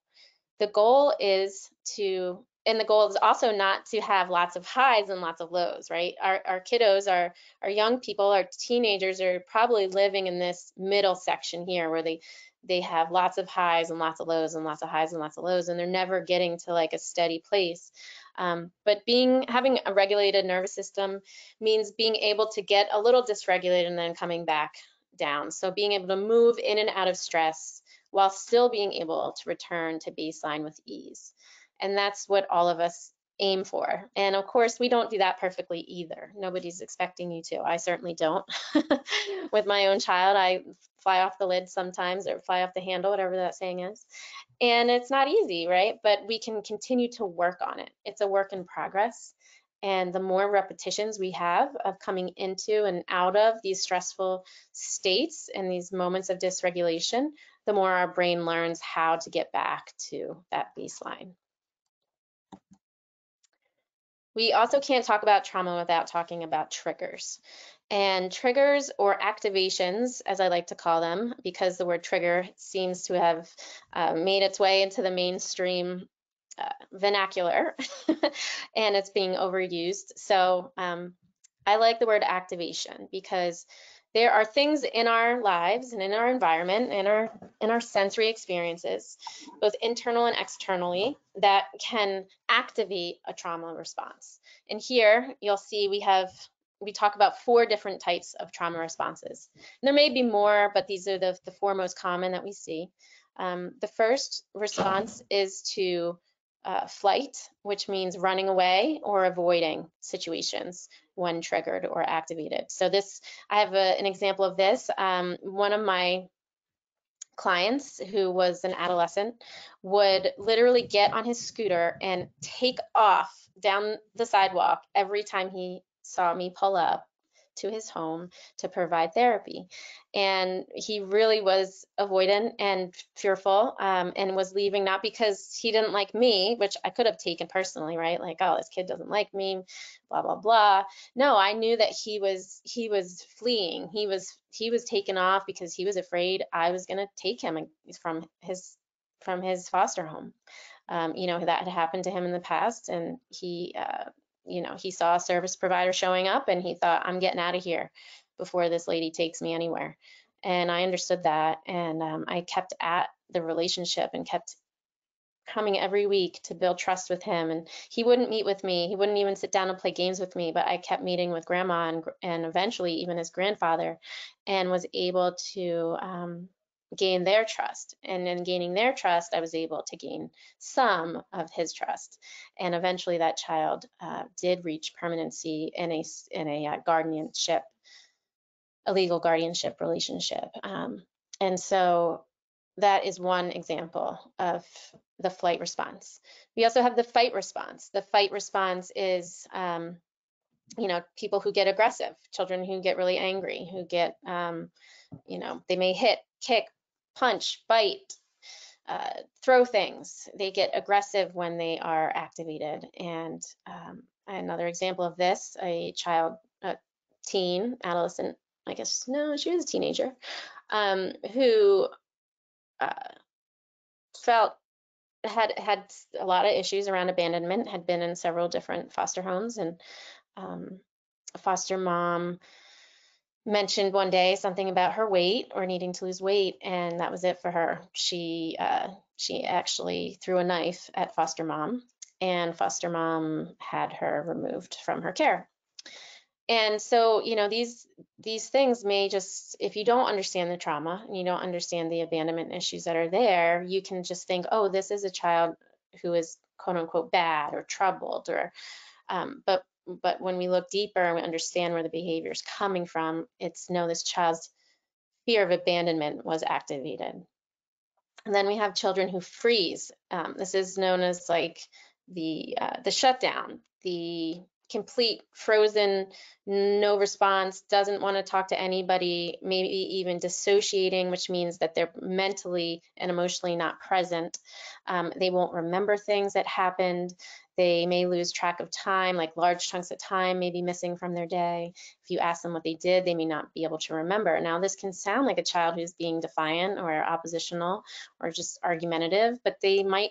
The goal is to, and the goal is also not to have lots of highs and lots of lows, right? Our kiddos, our young people, our teenagers are probably living in this middle section here where they have lots of highs and lots of lows and lots of highs and lots of lows, and they're never getting to like a steady place. But having a regulated nervous system means being able to get a little dysregulated and then coming back down. So being able to move in and out of stress while still being able to return to baseline with ease. And that's what all of us aim for. And of course, we don't do that perfectly either. Nobody's expecting you to. I certainly don't. With my own child, I fly off the lid sometimes, or fly off the handle, whatever that saying is. And it's not easy, right? But we can continue to work on it. It's a work in progress. And the more repetitions we have of coming into and out of these stressful states and these moments of dysregulation, the more our brain learns how to get back to that baseline. We also can't talk about trauma without talking about triggers. And triggers, or activations, as I like to call them, because the word trigger seems to have made its way into the mainstream vernacular and it's being overused. So I like the word activation because there are things in our lives and in our environment, in our sensory experiences, both internal and externally, that can activate a trauma response. And here you'll see we talk about 4 different types of trauma responses. And there may be more, but these are the 4 most common that we see. The first response is to flight, which means running away or avoiding situations when triggered or activated. So I have an example of this. One of my clients, who was an adolescent, would literally get on his scooter and take off down the sidewalk every time he saw me pull up to his home to provide therapy. And he really was avoidant and fearful, and was leaving not because he didn't like me, which I could have taken personally, right? Like, oh, this kid doesn't like me, blah, blah, blah. No, I knew that he was fleeing. He was taken off because he was afraid I was going to take him from his foster home. That had happened to him in the past, and he saw a service provider showing up and he thought, I'm getting out of here before this lady takes me anywhere. And I understood that, and I kept at the relationship and kept coming every week to build trust with him. And he wouldn't meet with me. He wouldn't even sit down and play games with me, but I kept meeting with grandma and eventually even his grandfather, and was able to gain their trust. And in gaining their trust, I was able to gain some of his trust. And eventually that child did reach permanency in a guardianship, a legal guardianship relationship. And so that is one example of the flight response. We also have the fight response. The fight response is people who get aggressive, children who get really angry, who get, they may hit, kick, punch, bite, throw things. They get aggressive when they are activated. And another example of this, a teen, adolescent, I guess, no, she was a teenager, who had a lot of issues around abandonment, had been in several different foster homes, and a foster mom mentioned one day something about her weight or needing to lose weight, and that was it for her. She actually threw a knife at foster mom, and foster mom had her removed from her care. And so, these things may just, if you don't understand the trauma and you don't understand the abandonment issues that are there, you can just think, oh, this is a child who is quote unquote bad or troubled, or but when we look deeper and we understand where the behavior is coming from, it's no, this child's fear of abandonment was activated. And then we have children who freeze. This is known as like the shutdown, the complete frozen, no response, doesn't want to talk to anybody, maybe even dissociating, which means that they're mentally and emotionally not present. They won't remember things that happened. They may lose track of time, like large chunks of time may be missing from their day. If you ask them what they did, they may not be able to remember. Now, this can sound like a child who's being defiant or oppositional or just argumentative, but they might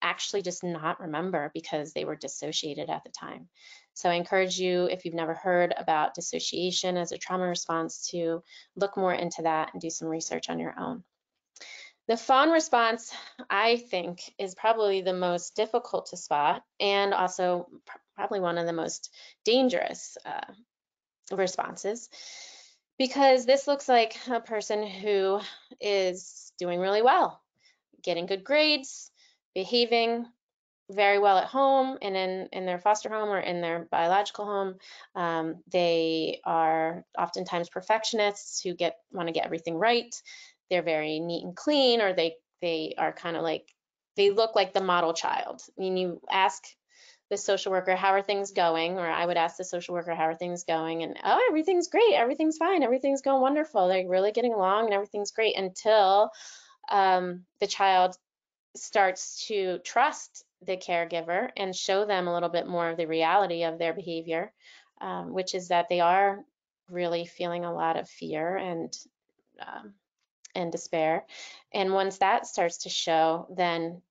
actually just not remember because they were dissociated at the time. So I encourage you, if you've never heard about dissociation as a trauma response, to look more into that and do some research on your own. The fawn response, I think, is probably the most difficult to spot and also probably one of the most dangerous responses, because this looks like a person who is doing really well, getting good grades, behaving very well at home and in their foster home or in their biological home. They are oftentimes perfectionists who want to get everything right. They're very neat and clean, or they are kind of like, they look like the model child. I mean, you ask the social worker, how are things going? Or I would ask the social worker, how are things going? And, oh, everything's great, everything's fine, everything's going wonderful. They're really getting along and everything's great, until the child starts to trust the caregiver and show them a little bit more of the reality of their behavior, which is that they are really feeling a lot of fear and despair. And once that starts to show, then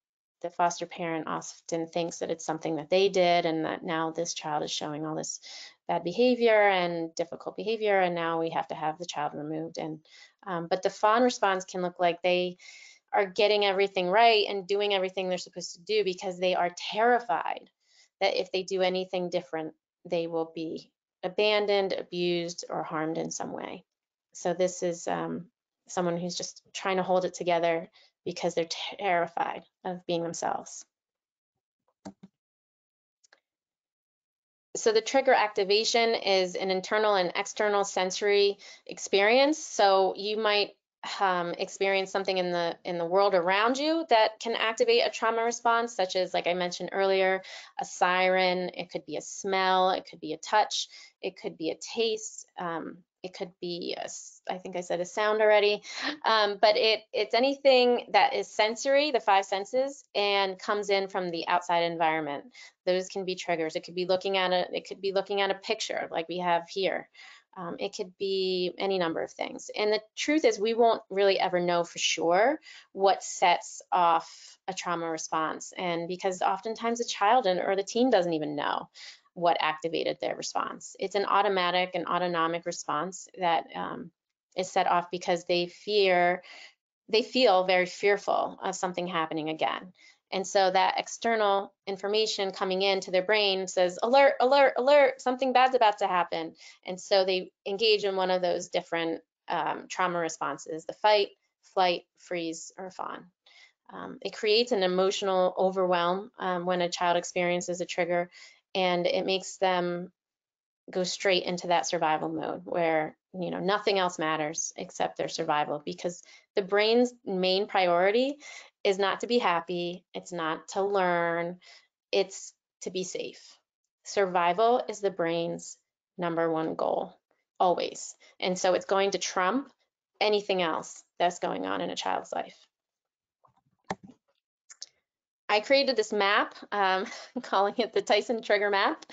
the foster parent often thinks that it's something that they did, and that now this child is showing all this bad behavior and difficult behavior, and now we have to have the child removed. And but the fawn response can look like they are getting everything right and doing everything they're supposed to do because they are terrified that if they do anything different, they will be abandoned, abused, or harmed in some way. So this is someone who's just trying to hold it together because they're terrified of being themselves. So the trigger activation is an internal and external sensory experience. So you might experience something in the world around you that can activate a trauma response, such as, like I mentioned earlier, a siren. It could be a smell. It could be a touch. It could be a taste. It could be, I think I said a sound already, but it's anything that is sensory, the five senses, and comes in from the outside environment. Those can be triggers. It could be looking at a picture like we have here. It could be any number of things. And the truth is, we won't really ever know for sure what sets off a trauma response. And because oftentimes the child or the teen doesn't even know what activated their response. It's an automatic and autonomic response that is set off because they feel very fearful of something happening again. And so that external information coming into their brain says, alert, alert, alert, something bad's about to happen. And so they engage in one of those different trauma responses, the fight, flight, freeze, or fawn. It creates an emotional overwhelm when a child experiences a trigger, and it makes them go straight into that survival mode where, you know, nothing else matters except their survival, because the brain's main priority is not to be happy, it's not to learn, it's to be safe. Survival is the brain's #1 goal, always. And so it's going to trump anything else that's going on in a child's life. I created this map, calling it the Tyson trigger map.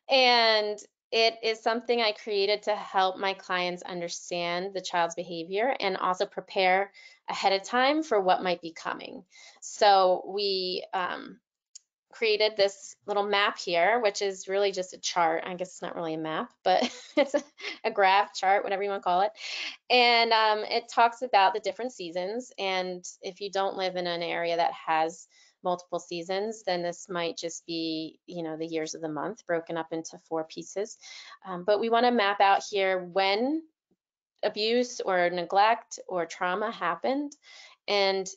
And it is something I created to help my clients understand the child's behavior and also prepare ahead of time for what might be coming. So we created this little map here, which is really just a chart. I guess it's not really a map, but it's a graph chart, whatever you want to call it. And it talks about the different seasons. And if you don't live in an area that has multiple seasons, then this might just be, you know, the years of the month broken up into 4 pieces. But we want to map out here when abuse or neglect or trauma happened, and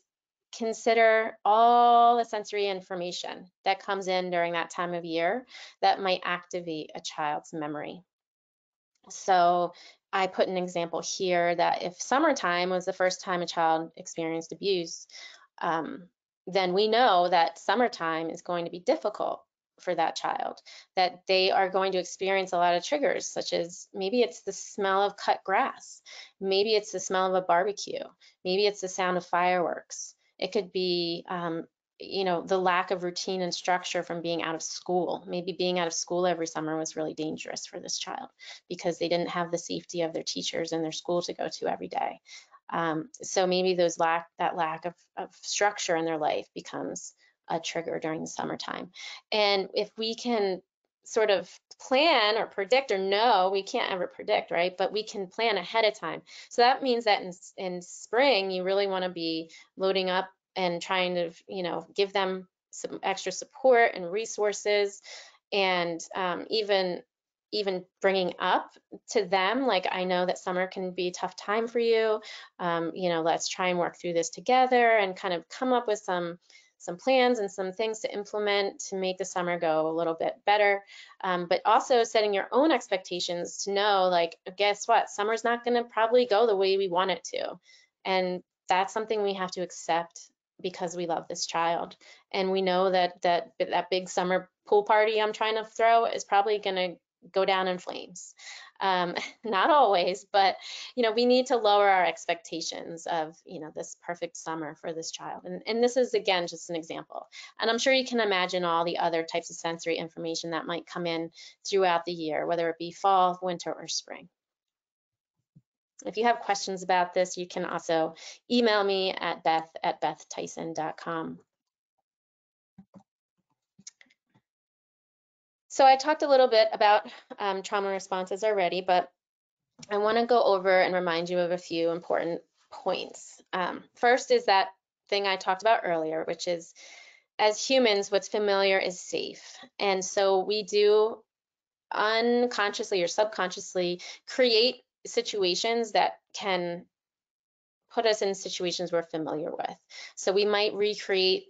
consider all the sensory information that comes in during that time of year that might activate a child's memory. So I put an example here that if summertime was the first time a child experienced abuse, then we know that summertime is going to be difficult for that child, that they are going to experience a lot of triggers, such as maybe it's the smell of cut grass, maybe it's the smell of a barbecue, maybe it's the sound of fireworks. It could be, you know, the lack of routine and structure from being out of school. Maybe being out of school every summer was really dangerous for this child because they didn't have the safety of their teachers and their school to go to every day. So maybe that lack of structure in their life becomes a trigger during the summertime. And if we can sort of plan or predict, or know, we can't ever predict, right? But we can plan ahead of time. So that means that in spring, you really want to be loading up and trying to, you know, give them some extra support and resources, and even bringing up to them, like, I know that summer can be a tough time for you. You know, let's try and work through this together, and kind of come up with some plans and some things to implement to make the summer go a little bit better. But also setting your own expectations to know, like, guess what? Summer's not going to probably go the way we want it to. And that's something we have to accept because we love this child. And we know that big summer pool party I'm trying to throw is probably going to go down in flames. Not always, but, you know, we need to lower our expectations of, you know, this perfect summer for this child. And this is, again, just an example. And I'm sure you can imagine all the other types of sensory information that might come in throughout the year, whether it be fall, winter, or spring. If you have questions about this, you can also email me at beth@bethtyson.com. So I talked a little bit about trauma responses already, but I want to go over and remind you of a few important points. First is that thing I talked about earlier, which is, as humans, what's familiar is safe. And so we do unconsciously or subconsciously create situations that can put us in situations we're familiar with. So we might recreate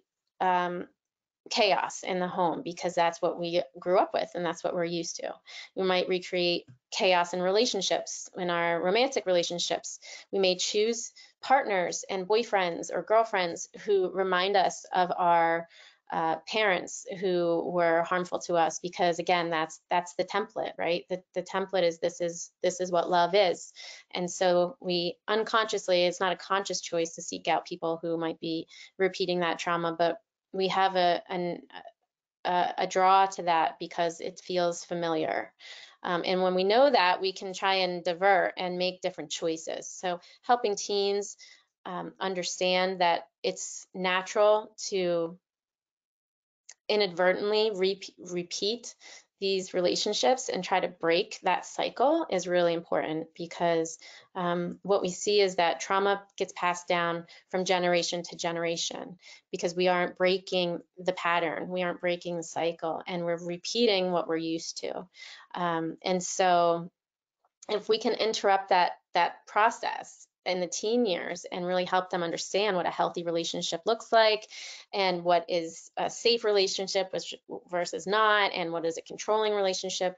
chaos in the home because that's what we grew up with and that's what we're used to. We might recreate chaos in relationships, in our romantic relationships. We may choose partners and boyfriends or girlfriends who remind us of our parents who were harmful to us, because again, that's the template, right? The template is this is what love is. And so we unconsciously, it's not a conscious choice to seek out people who might be repeating that trauma, but we have a draw to that because it feels familiar. And when we know that, we can try and divert and make different choices. So helping teens understand that it's natural to inadvertently repeat these relationships and try to break that cycle is really important, because what we see is that trauma gets passed down from generation to generation because we aren't breaking the pattern, we aren't breaking the cycle, and we're repeating what we're used to. And so if we can interrupt that process in the teen years and really help them understand what a healthy relationship looks like, and what is a safe relationship versus not, and what is a controlling relationship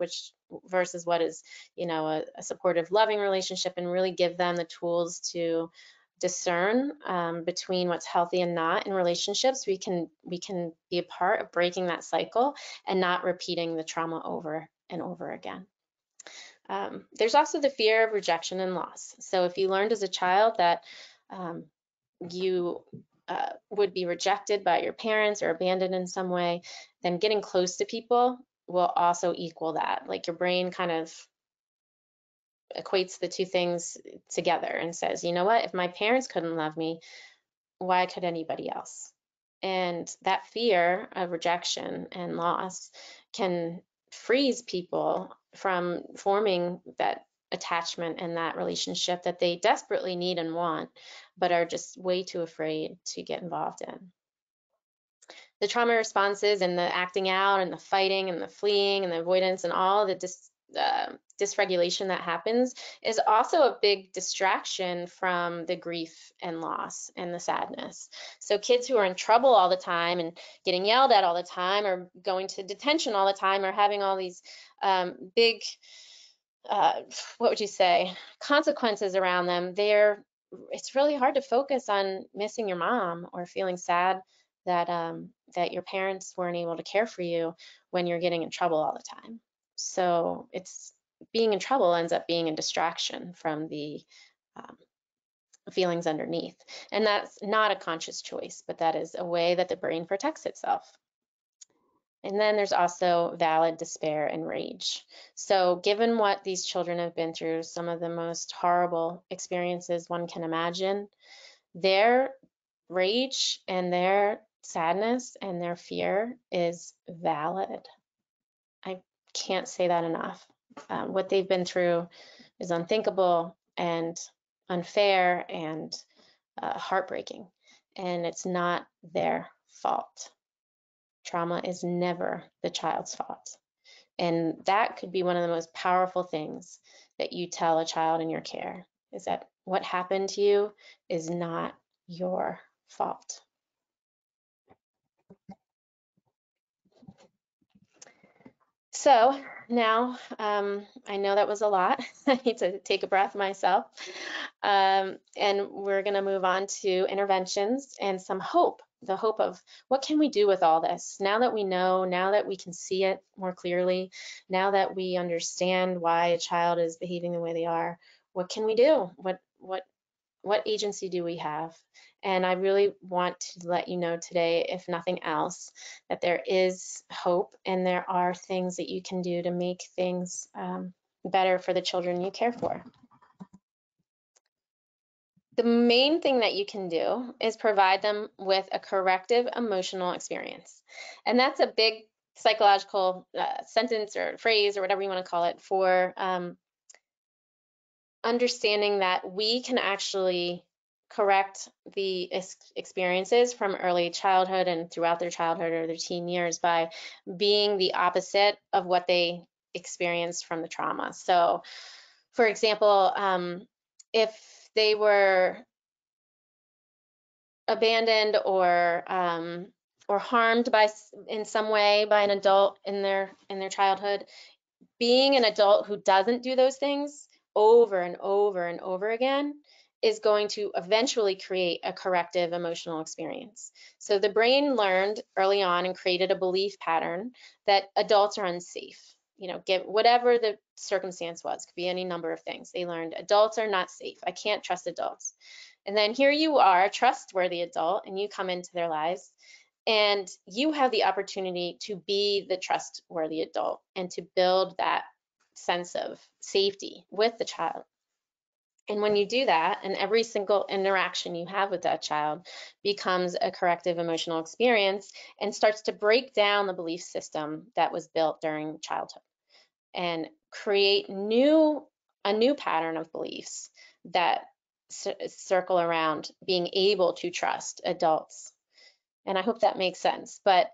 versus what is, you know, a supportive, loving relationship, and really give them the tools to discern between what's healthy and not in relationships, we can be a part of breaking that cycle and not repeating the trauma over and over again. There's also the fear of rejection and loss. So if you learned as a child that you would be rejected by your parents or abandoned in some way, then getting close to people will also equal that. Like, your brain kind of equates the two things together and says, you know what, if my parents couldn't love me, why could anybody else? And that fear of rejection and loss can freeze people from forming that attachment and that relationship that they desperately need and want, but are just way too afraid to get involved in. The trauma responses and the acting out and the fighting and the fleeing and the avoidance and all the dysregulation that happens is also a big distraction from the grief and loss and the sadness. So kids who are in trouble all the time and getting yelled at all the time, or going to detention all the time, or having all these big what would you say, consequences around them, it's really hard to focus on missing your mom or feeling sad that that your parents weren't able to care for you when you're getting in trouble all the time. So it's being in trouble ends up being a distraction from the um, feelings underneath. And that's not a conscious choice, but that is a way that the brain protects itself. And then there's also valid despair and rage. So given what these children have been through, some of the most horrible experiences one can imagine, their rage and their sadness and their fear is valid. I can't say that enough. What they've been through is unthinkable and unfair and heartbreaking, and it's not their fault. Trauma is never the child's fault. And that could be one of the most powerful things that you tell a child in your care, is that what happened to you is not your fault. So now, I know that was a lot. I need to take a breath myself. And we're going to move on to interventions and some hope, the hope of what can we do with all this? Now that we know, now that we can see it more clearly, now that we understand why a child is behaving the way they are, what can we do? What agency do we have? And I really want to let you know today, if nothing else, that there is hope and there are things that you can do to make things better for the children you care for. The main thing that you can do is provide them with a corrective emotional experience. And that's a big psychological sentence or phrase or whatever you want to call it for understanding that we can actually correct the experiences from early childhood and throughout their childhood or their teen years by being the opposite of what they experienced from the trauma. So, for example, if they were abandoned or harmed in some way by an adult in their childhood, being an adult who doesn't do those things over and over and over again is going to eventually create a corrective emotional experience. So the brain learned early on and created a belief pattern that adults are unsafe. You know, whatever the circumstance was, could be any number of things. They learned adults are not safe. I can't trust adults. And then here you are, a trustworthy adult, and you come into their lives and you have the opportunity to be the trustworthy adult and to build that sense of safety with the child. And when you do that, and every single interaction you have with that child becomes a corrective emotional experience and starts to break down the belief system that was built during childhood and create a new pattern of beliefs that circle around being able to trust adults. And I hope that makes sense. But,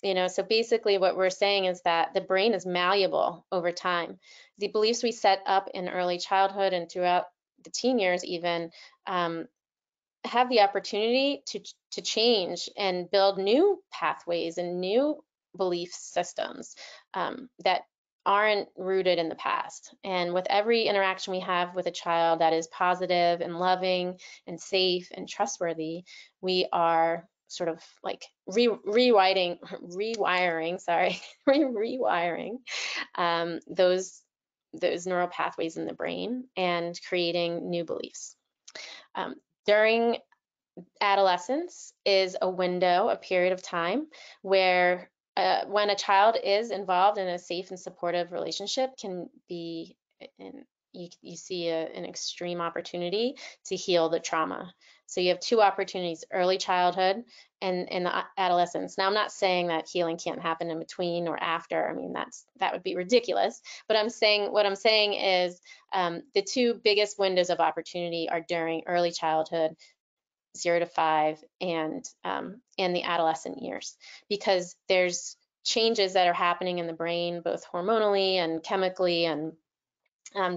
you know, so basically what we're saying is that the brain is malleable over time. The beliefs we set up in early childhood and throughout the teen years even have the opportunity to change and build new pathways and new belief systems that aren't rooted in the past. And with every interaction we have with a child that is positive and loving and safe and trustworthy, we are sort of like rewiring those neural pathways in the brain and creating new beliefs. During adolescence is a window, a period of time where when a child is involved in a safe and supportive relationship can be, you see an extreme opportunity to heal the trauma. So you have two opportunities, early childhood and the adolescence. Now, I'm not saying that healing can't happen in between or after. I mean, that would be ridiculous. But what I'm saying is the two biggest windows of opportunity are during early childhood, 0 to 5, and the adolescent years, because there's changes that are happening in the brain, both hormonally and chemically, and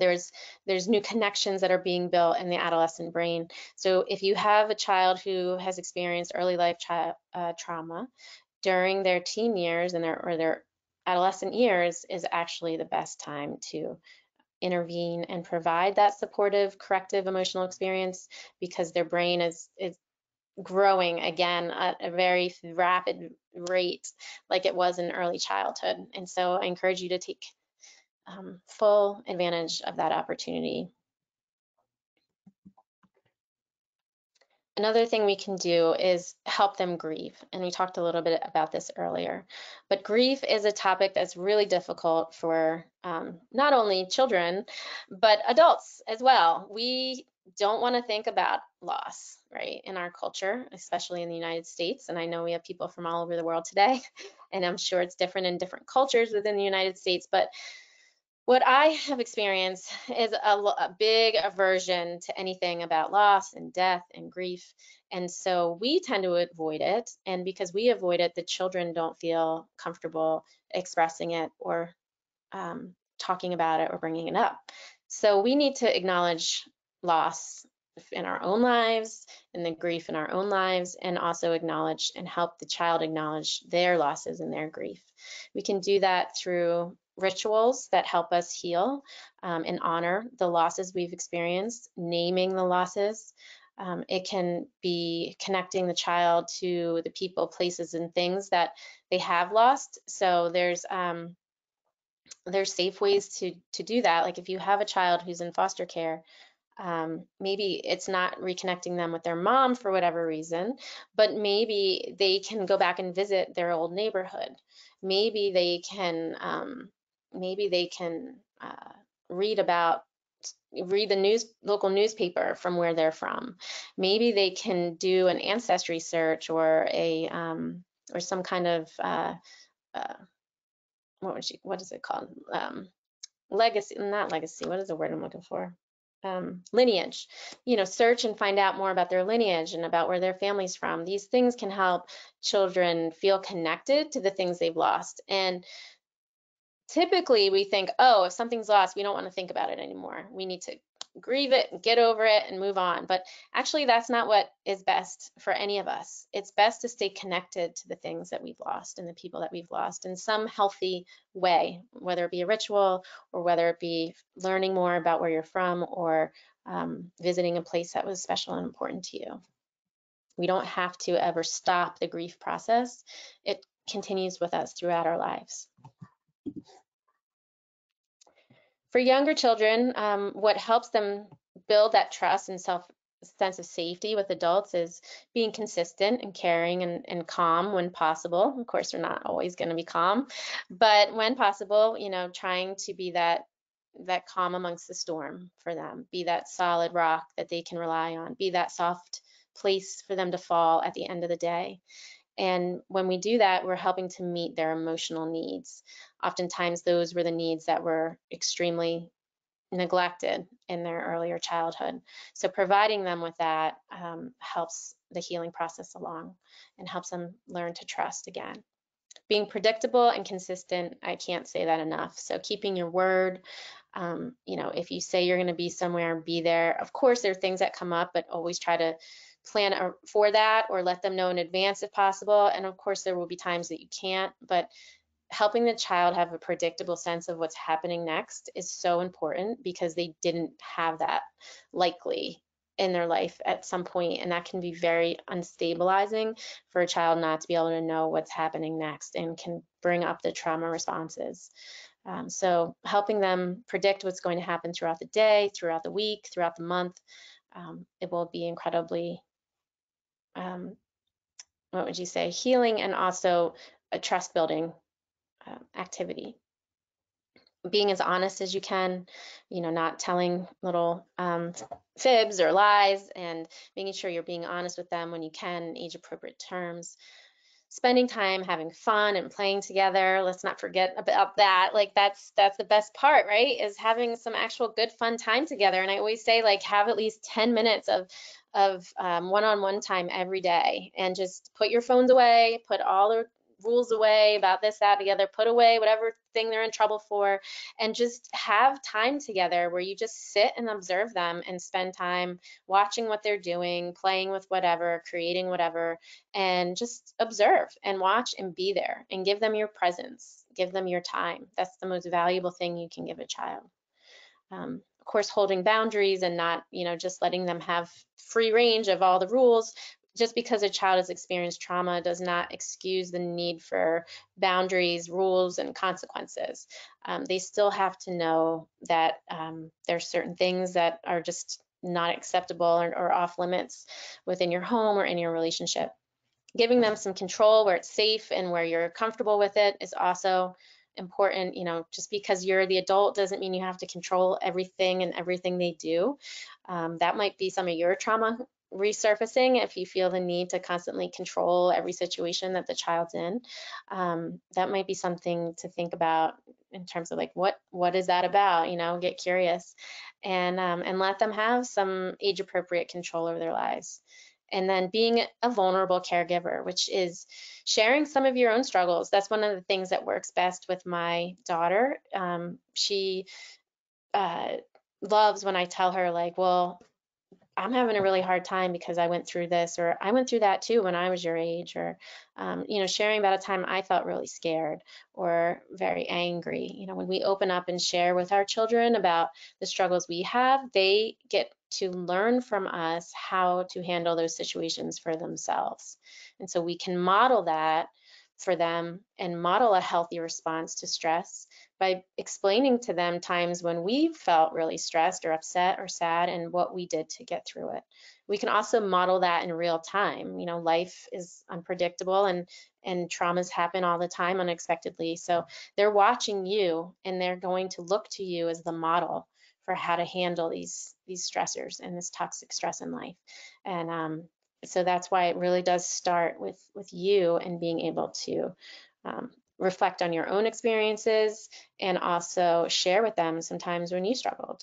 there's new connections that are being built in the adolescent brain. So if you have a child who has experienced early life trauma during their teen years and their adolescent years is actually the best time to intervene and provide that supportive, corrective emotional experience, because their brain is growing again at a very rapid rate like it was in early childhood. And so I encourage you to take full advantage of that opportunity. Another thing we can do is help them grieve. And we talked a little bit about this earlier. But grief is a topic that's really difficult for not only children, but adults as well. We don't want to think about loss, right, in our culture, especially in the United States. And I know we have people from all over the world today, and I'm sure it's different in different cultures within the United States. But what I have experienced is a big aversion to anything about loss and death and grief. And so we tend to avoid it. And because we avoid it, the children don't feel comfortable expressing it or talking about it or bringing it up. So we need to acknowledge loss in our own lives and the grief in our own lives, and also acknowledge and help the child acknowledge their losses and their grief. We can do that through rituals that help us heal and honor the losses we've experienced, naming the losses. It can be connecting the child to the people, places, and things that they have lost. So there's safe ways to do that. Like if you have a child who's in foster care, maybe it's not reconnecting them with their mom for whatever reason, but maybe they can go back and visit their old neighborhood. Maybe they can read the local newspaper from where they're from. Maybe they can do an ancestry search or or some kind of what is it called? Legacy, not legacy. What is the word I'm looking for? Lineage. Search and find out more about their lineage and about where their family's from. These things can help children feel connected to the things they've lost. And typically we think, oh, if something's lost, we don't want to think about it anymore. We need to grieve it, get over it, and move on. But actually, that's not what is best for any of us. It's best to stay connected to the things that we've lost and the people that we've lost in some healthy way, whether it be a ritual or whether it be learning more about where you're from or visiting a place that was special and important to you. We don't have to ever stop the grief process. It continues with us throughout our lives. For younger children, what helps them build that trust and sense of safety with adults is being consistent and caring and calm when possible. Of course, they're not always going to be calm, but when possible, trying to be that calm amongst the storm for them, be that solid rock that they can rely on, be that soft place for them to fall at the end of the day. And when we do that, we're helping to meet their emotional needs. Oftentimes, those were the needs that were extremely neglected in their earlier childhood. So providing them with that helps the healing process along and helps them learn to trust again. Being predictable and consistent, I can't say that enough. So keeping your word, if you say you're going to be somewhere, be there. Of course, there are things that come up, but always try to plan for that or let them know in advance if possible. And of course, there will be times that you can't, but helping the child have a predictable sense of what's happening next is so important because they didn't have that likely in their life at some point, and that can be very unstabilizing for a child not to be able to know what's happening next and can bring up the trauma responses. So helping them predict what's going to happen throughout the day, throughout the week, throughout the month, it will be incredibly healing and also a trust building activity. Being as honest as you can, not telling little fibs or lies, and making sure you're being honest with them when you can in age appropriate terms. Spending time having fun and playing together. Let's not forget about that. Like that's the best part, right? Is having some actual good fun time together. And I always say, like, have at least 10 minutes of one-on-one time every day, and just put your phones away, put all the rules away about this, that, the other, put away whatever thing they're in trouble for, and just have time together where you just sit and observe them and spend time watching what they're doing, playing with whatever, creating whatever, and just observe and watch and be there and give them your presence, give them your time. That's the most valuable thing you can give a child. Of course, holding boundaries and not, just letting them have free range of all the rules. Just because a child has experienced trauma does not excuse the need for boundaries, rules, and consequences. They still have to know that there are certain things that are just not acceptable or off limits within your home or in your relationship. Giving them some control where it's safe and where you're comfortable with it is also important. Just because you're the adult doesn't mean you have to control everything and everything they do. That might be some of your trauma resurfacing if you feel the need to constantly control every situation that the child's in. That might be something to think about in terms of like, what is that about? Get curious and let them have some age appropriate control over their lives. And then being a vulnerable caregiver, which is sharing some of your own struggles. That's one of the things that works best with my daughter. She loves when I tell her like, well, I'm having a really hard time because I went through this, or I went through that too when I was your age, or, sharing about a time I felt really scared or very angry. When we open up and share with our children about the struggles we have, they get to learn from us how to handle those situations for themselves. And so we can model that for them and model a healthy response to stress by explaining to them times when we felt really stressed or upset or sad and what we did to get through it. We can also model that in real time. Life is unpredictable and traumas happen all the time unexpectedly. So they're watching you and they're going to look to you as the model for how to handle these stressors and this toxic stress in life. And so that's why it really does start with you and being able to reflect on your own experiences and also share with them sometimes when you struggled.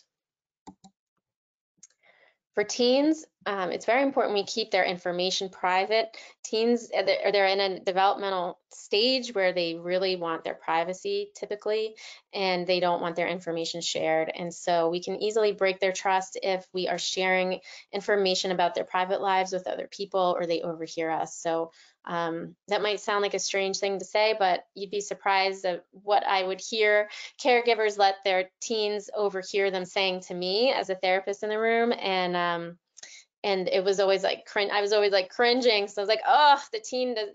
For teens, it's very important we keep their information private. Teens, they're in a developmental stage where they really want their privacy typically, and they don't want their information shared. And so we can easily break their trust if we are sharing information about their private lives with other people or they overhear us. So that might sound like a strange thing to say, but you'd be surprised at what I would hear caregivers let their teens overhear them saying to me as a therapist in the room. And it was always like I was always like cringing. So I was like, oh, the teen does,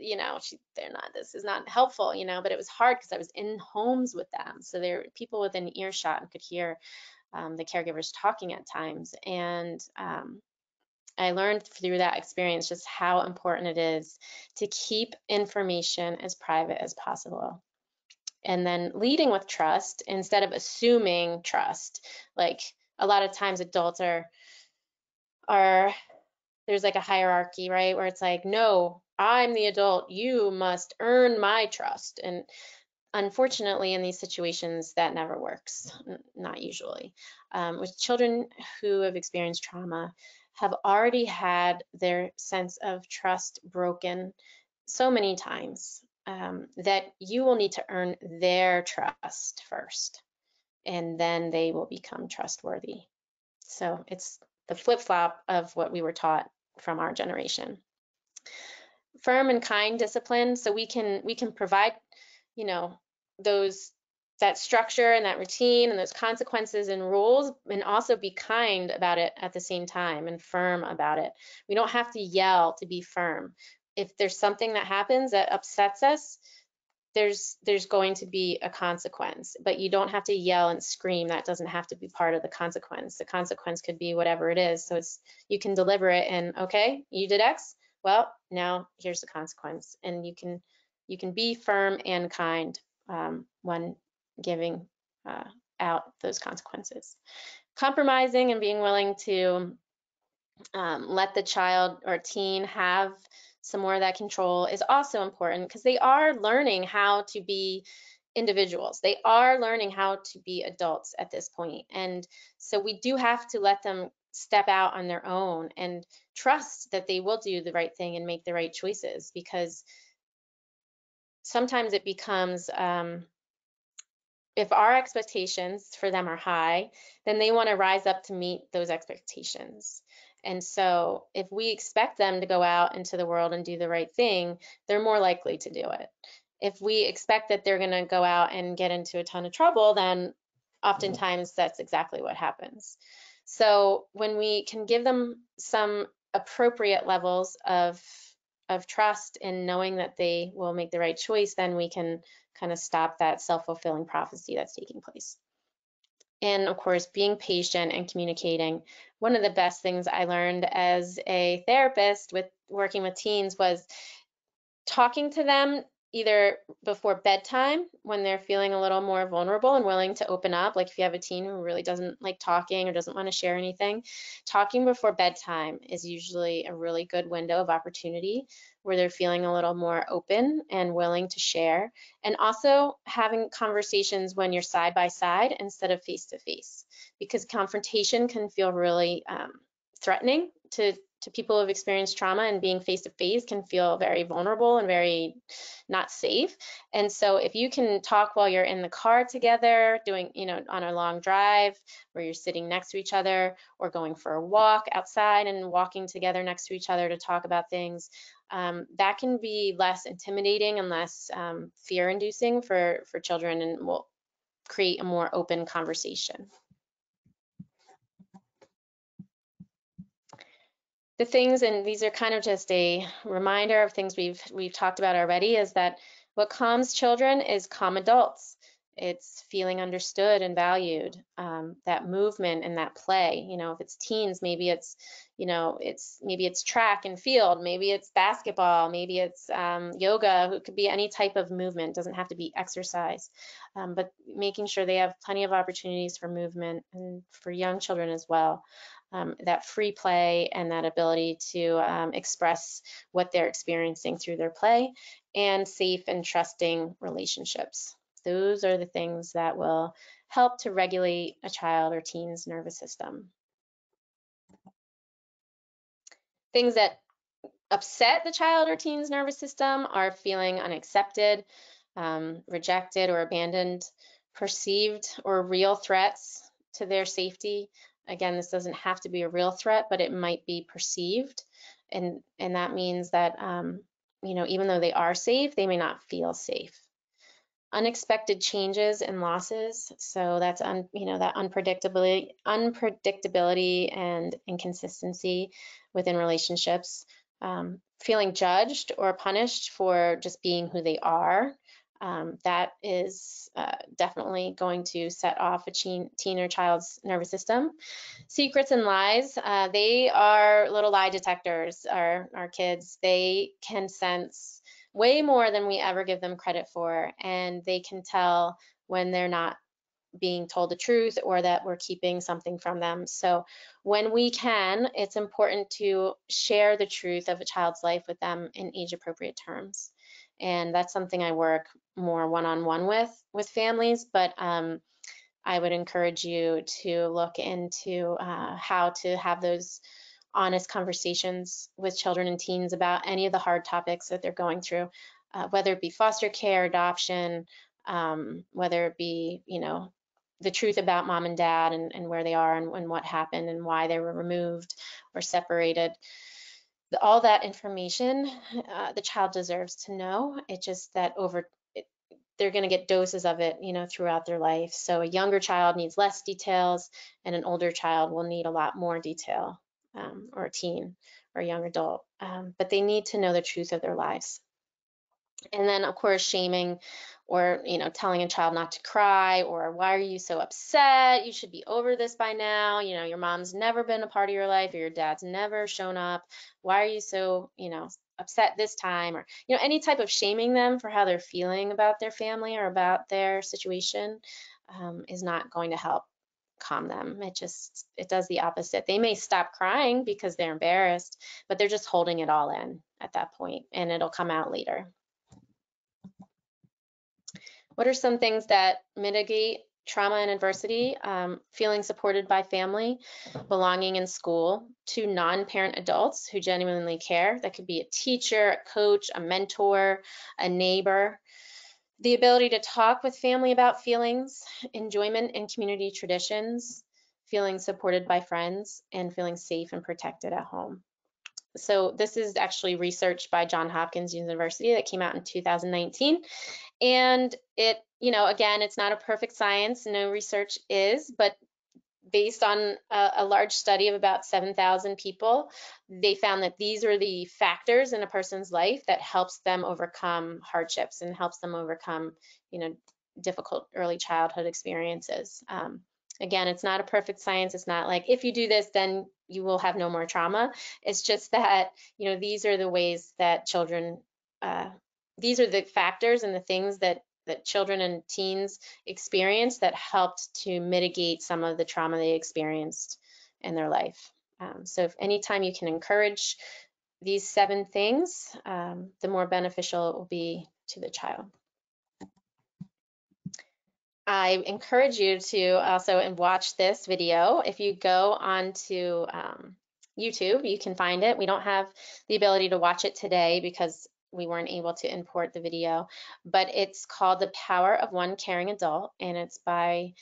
this is not helpful, but it was hard because I was in homes with them. So there were people within earshot and could hear the caregivers talking at times. And I learned through that experience just how important it is to keep information as private as possible. And then leading with trust instead of assuming trust. Like a lot of times adults are there's like a hierarchy, right? Where it's like, no, I'm the adult, you must earn my trust. And unfortunately, in these situations, that never works, not usually. With children who have experienced trauma, have already had their sense of trust broken so many times that you will need to earn their trust first, and then they will become trustworthy. So it's the flip-flop of what we were taught from our generation. Firm and kind discipline, so we can provide, that structure and that routine and those consequences and rules, and also be kind about it at the same time and firm about it. We don't have to yell to be firm. If there's something that happens that upsets us, there's going to be a consequence, but you don't have to yell and scream. That doesn't have to be part of the consequence. The consequence could be whatever it is. So you can deliver it and, okay, you did X, well, now here's the consequence. And you can be firm and kind when giving out those consequences. Compromising and being willing to let the child or teen have some more of that control is also important, because they are learning how to be individuals. They are learning how to be adults at this point. And so we do have to let them step out on their own and trust that they will do the right thing and make the right choices, because sometimes it becomes if our expectations for them are high, then they want to rise up to meet those expectations. And so if we expect them to go out into the world and do the right thing, they're more likely to do it. If we expect that they're going to go out and get into a ton of trouble, then oftentimes that's exactly what happens. So when we can give them some appropriate levels of trust and knowing that they will make the right choice, then we can kind of stop that self-fulfilling prophecy that's taking place. And of course, being patient and communicating. One of the best things I learned as a therapist with working with teens was talking to them either before bedtime when they're feeling a little more vulnerable and willing to open up. Like if you have a teen who really doesn't like talking or doesn't want to share anything, talking before bedtime is usually a really good window of opportunity where they're feeling a little more open and willing to share. And also having conversations when you're side by side instead of face to face, because confrontation can feel really threatening to people who have experienced trauma, and being face to face can feel very vulnerable and very not safe. And so if you can talk while you're in the car together, doing, on a long drive where you're sitting next to each other, or going for a walk outside and walking together next to each other to talk about things, that can be less intimidating and less fear inducing for children, and will create a more open conversation. The things, and these are kind of just a reminder of things we've talked about already, is that what calms children is calm adults. It's feeling understood and valued, that movement and that play. If it's teens, maybe it's, maybe it's track and field, maybe it's basketball, maybe it's yoga. It could be any type of movement. It doesn't have to be exercise, but making sure they have plenty of opportunities for movement, and for young children as well. That free play and that ability to express what they're experiencing through their play, and safe and trusting relationships. Those are the things that will help to regulate a child or teen's nervous system. Things that upset the child or teen's nervous system are feeling unaccepted, rejected or abandoned, perceived or real threats to their safety. Again, this doesn't have to be a real threat, but it might be perceived. And that means that, even though they are safe, they may not feel safe. Unexpected changes and losses. So that's, that unpredictability and inconsistency within relationships. Feeling judged or punished for just being who they are. That is definitely going to set off a teen or child's nervous system. Secrets and lies, they are little lie detectors, our kids. They can sense way more than we ever give them credit for, and they can tell when they're not being told the truth or that we're keeping something from them. So when we can, it's important to share the truth of a child's life with them in age-appropriate terms. And that's something I work more one-on-one with families, but I would encourage you to look into how to have those honest conversations with children and teens about any of the hard topics that they're going through, whether it be foster care, adoption, whether it be, the truth about mom and dad and where they are and what happened and why they were removed or separated. All that information the child deserves to know. It's just that they're going to get doses of it, throughout their life. So a younger child needs less details, and an older child will need a lot more detail, or a teen or a young adult. But they need to know the truth of their lives. And then, of course, shaming or, telling a child not to cry, or why are you so upset? You should be over this by now. Your mom's never been a part of your life, or your dad's never shown up. Why are you so, upset this time? Or, any type of shaming them for how they're feeling about their family or about their situation is not going to help calm them. It does the opposite. They may stop crying because they're embarrassed, but they're just holding it all in at that point, and it'll come out later. What are some things that mitigate trauma and adversity? Feeling supported by family, belonging in school, to non-parent adults who genuinely care. That could be a teacher, a coach, a mentor, a neighbor. The ability to talk with family about feelings, enjoyment in community traditions, feeling supported by friends, and feeling safe and protected at home. So this is actually research by Johns Hopkins University that came out in 2019. And it you know, again, it's not a perfect science, no research is, but based on a large study of about 7,000 people, they found that these are the factors in a person's life that helps them overcome hardships and helps them overcome, you know, difficult early childhood experiences. Again, it's not a perfect science. It's not like if you do this, then you will have no more trauma. It's just that, you know, these are the ways that children, these are the factors and the things that children and teens experience that helped to mitigate some of the trauma they experienced in their life. So if anytime you can encourage these 7 things, the more beneficial it will be to the child. I encourage you to also watch this video. If you go onto YouTube, you can find it. We don't have the ability to watch it today because we weren't able to import the video, but it's called The Power of One Caring Adult, and it's by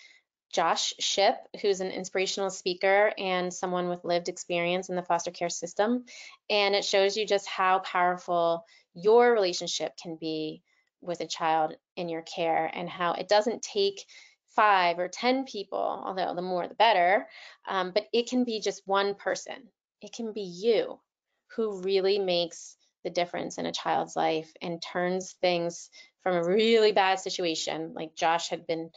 Josh Shipp, who's an inspirational speaker and someone with lived experience in the foster care system. And it shows you just how powerful your relationship can be with a child in your care, and how it doesn't take 5 or 10 people, although the more the better, but it can be just one person. It can be you who really makes the difference in a child's life and turns things from a really bad situation, like Josh had been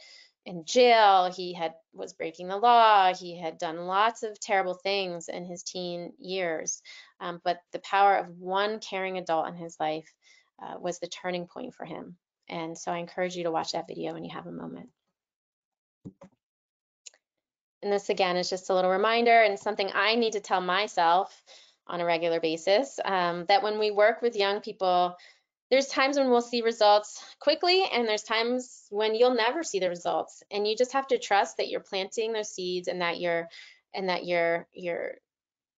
in jail, he was breaking the law, he had done lots of terrible things in his teen years, but the power of one caring adult in his life was the turning point for him. And so I encourage you to watch that video when you have a moment. And this again is just a little reminder and something I need to tell myself on a regular basis, that when we work with young people, there's times when we'll see results quickly, and there's times when you'll never see the results. And you just have to trust that you're planting those seeds, and that your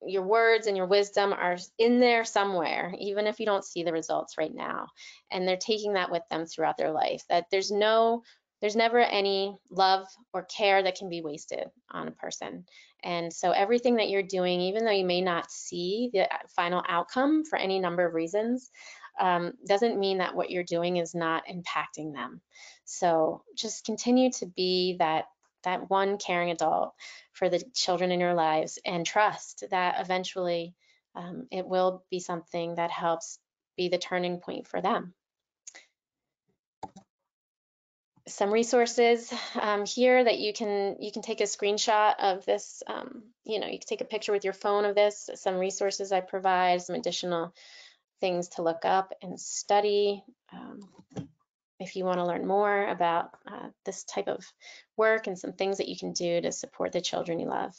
words and your wisdom are in there somewhere, even if you don't see the results right now. And they're taking that with them throughout their life. That there's never any love or care that can be wasted on a person. And so everything that you're doing, even though you may not see the final outcome for any number of reasons, doesn't mean that what you're doing is not impacting them. So just continue to be that one caring adult for the children in your lives, and trust that eventually it will be something that helps be the turning point for them. Some resources here that you can take a screenshot of this. You know, you can take a picture with your phone of this. Some resources I provide, some additional things to look up and study if you want to learn more about this type of work, and some things that you can do to support the children you love.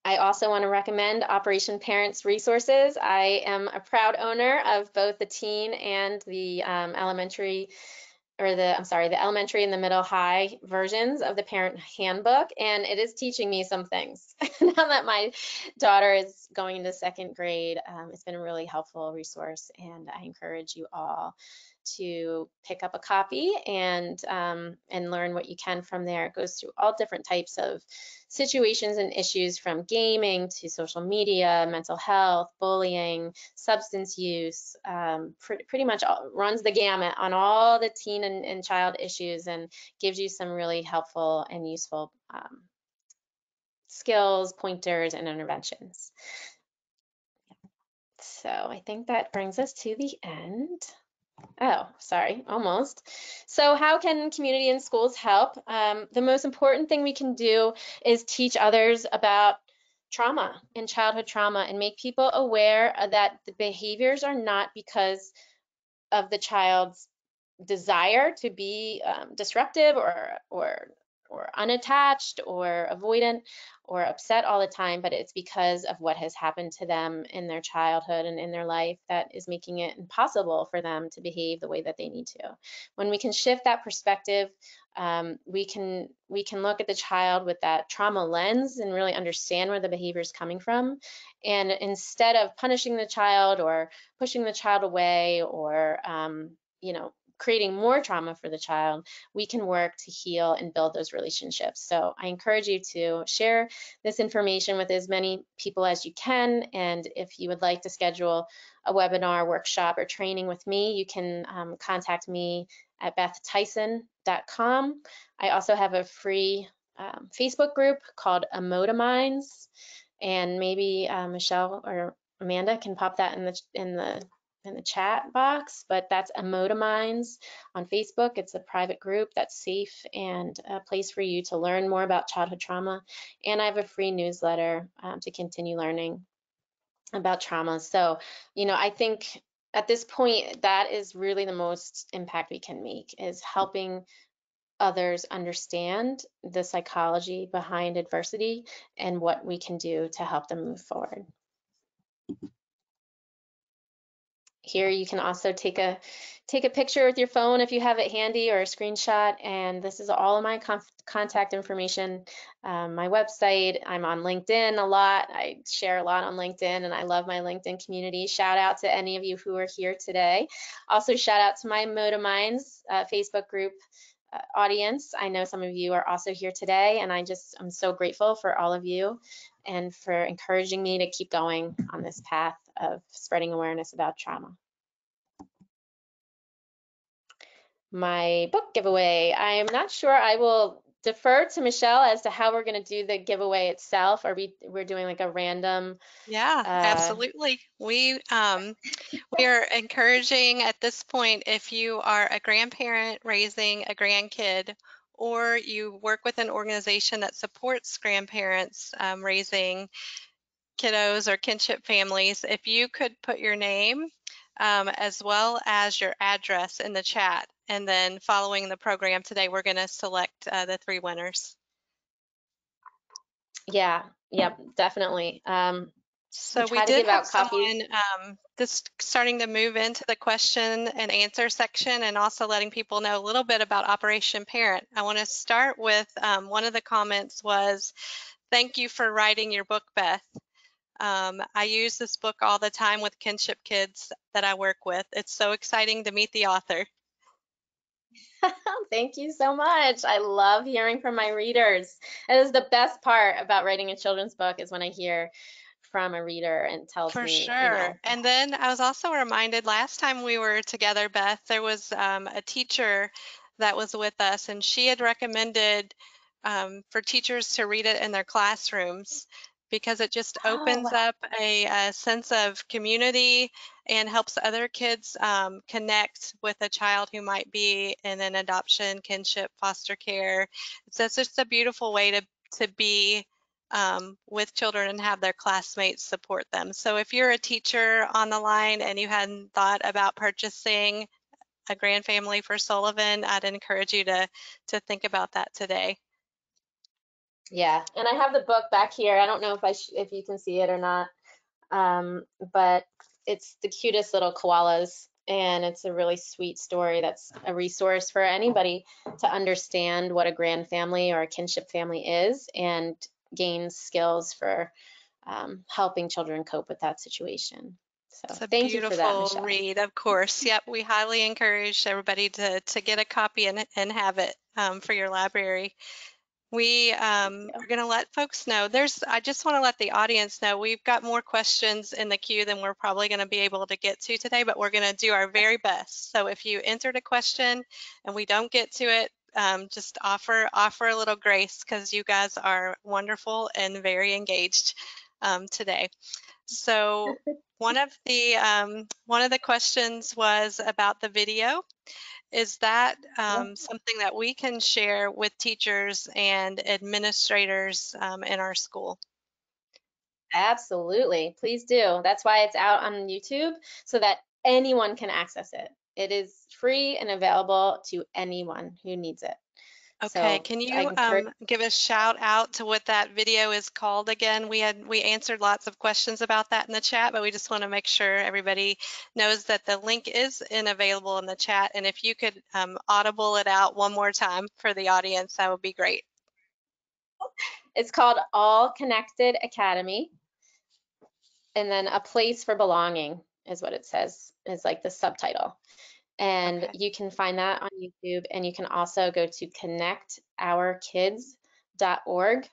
I also want to recommend Operation Parents resources. I am a proud owner of both the teen and the elementary and the middle high versions of the parent handbook, and it is teaching me some things. Now that my daughter is going into 2nd grade, it's been a really helpful resource, and I encourage you all to pick up a copy and learn what you can from there. It goes through all different types of situations and issues, from gaming to social media, mental health, bullying, substance use, pretty much runs the gamut on all the teen and child issues, and gives you some really helpful and useful skills, pointers, and interventions. So I think that brings us to the end. Oh, sorry, almost. So how can community and schools help? The most important thing we can do is teach others about trauma and childhood trauma, and make people aware that the behaviors are not because of the child's desire to be disruptive or unattached or avoidant or upset all the time, but it's because of what has happened to them in their childhood and in their life that is making it impossible for them to behave the way that they need to. When we can shift that perspective, we can look at the child with that trauma lens and really understand where the behavior is coming from. And instead of punishing the child or pushing the child away or creating more trauma for the child, we can work to heal and build those relationships. So I encourage you to share this information with as many people as you can. And if you would like to schedule a webinar, workshop, or training with me, you can contact me at bethtyson.com. I also have a free Facebook group called Emotominds, and maybe Michelle or Amanda can pop that in the chat box, but that's Emotominds on Facebook. It's a private group that's safe and a place for you to learn more about childhood trauma. And I have a free newsletter to continue learning about trauma. So, I think at this point, that is really the most impact we can make, is helping others understand the psychology behind adversity and what we can do to help them move forward. Here you can also take a picture with your phone if you have it handy, or a screenshot, and this is all of my contact information, my website. I'm on LinkedIn a lot. I share a lot on LinkedIn, and I love my LinkedIn community. Shout out to any of you who are here today. Also shout out to my Emotominds Facebook group audience. I know some of you are also here today, and I'm so grateful for all of you and for encouraging me to keep going on this path of spreading awareness about trauma. My book giveaway. I'm not sure. I will defer to Michelle as to how we're going to do the giveaway itself. We're doing like a random? Yeah, absolutely. We are encouraging at this point, if you are a grandparent raising a grandkid, or you work with an organization that supports grandparents raising kiddos or kinship families, if you could put your name as well as your address in the chat, and then following the program today, we're going to select the 3 winners. Yeah, yep, definitely. So we try to did give have out copies. someone just starting to move into the question and answer section, and also letting people know a little bit about Operation Parent. I want to start with one of the comments was, "Thank you for writing your book, Beth. I use this book all the time with kinship kids that I work with. It's so exciting to meet the author." Thank you so much. I love hearing from my readers. It is the best part about writing a children's book, is when I hear from a reader and tells For me, sure. And then I was also reminded last time we were together, Beth, there was a teacher that was with us, and she had recommended for teachers to read it in their classrooms, because it just opens up a sense of community and helps other kids connect with a child who might be in an adoption, kinship, foster care. So it's just a beautiful way to be with children and have their classmates support them. So if you're a teacher on the line and you hadn't thought about purchasing a grand family for Sullivan, I'd encourage you to think about that today. Yeah, and I have the book back here. I don't know if you can see it or not, but it's the cutest little koalas, and it's a really sweet story that's a resource for anybody to understand what a grand family or a kinship family is, and gain skills for helping children cope with that situation. So It's a thank you for that, beautiful Michelle. read, of course. Yep, we highly encourage everybody to get a copy and have it for your library. We are going to let folks know. I just want to let the audience know we've got more questions in the queue than we're probably going to be able to get to today, but we're going to do our very best. So if you entered a question and we don't get to it, just offer a little grace, because you guys are wonderful and very engaged today. So one of the questions was about the video. Is that something that we can share with teachers and administrators in our school? Absolutely, please do. That's why it's out on YouTube, so that anyone can access it. It is free and available to anyone who needs it. Okay, So can I you encourage. give a shout out to what that video is called again? We answered lots of questions about that in the chat, but we just want to make sure everybody knows that the link is available in the chat. And if you could audible it out one more time for the audience, that would be great. It's called All Connected Academy, and then A Place for Belonging is what it says, is like the subtitle. And Okay. you can find that on YouTube, and you can also go to connectourkids.org.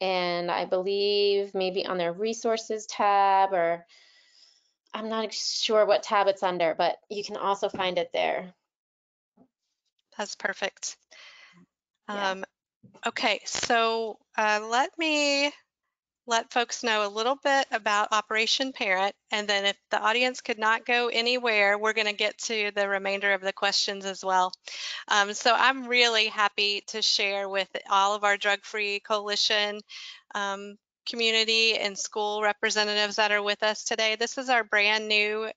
And I believe maybe on their resources tab, or I'm not sure what tab it's under, but you can also find it there. That's perfect. Yeah. Okay, so let me let folks know a little bit about Operation Parent, and then if the audience could not go anywhere, we're going to get to the remainder of the questions as well. So I'm really happy to share with all of our Drug-Free Coalition community and school representatives that are with us today. This is our brand new,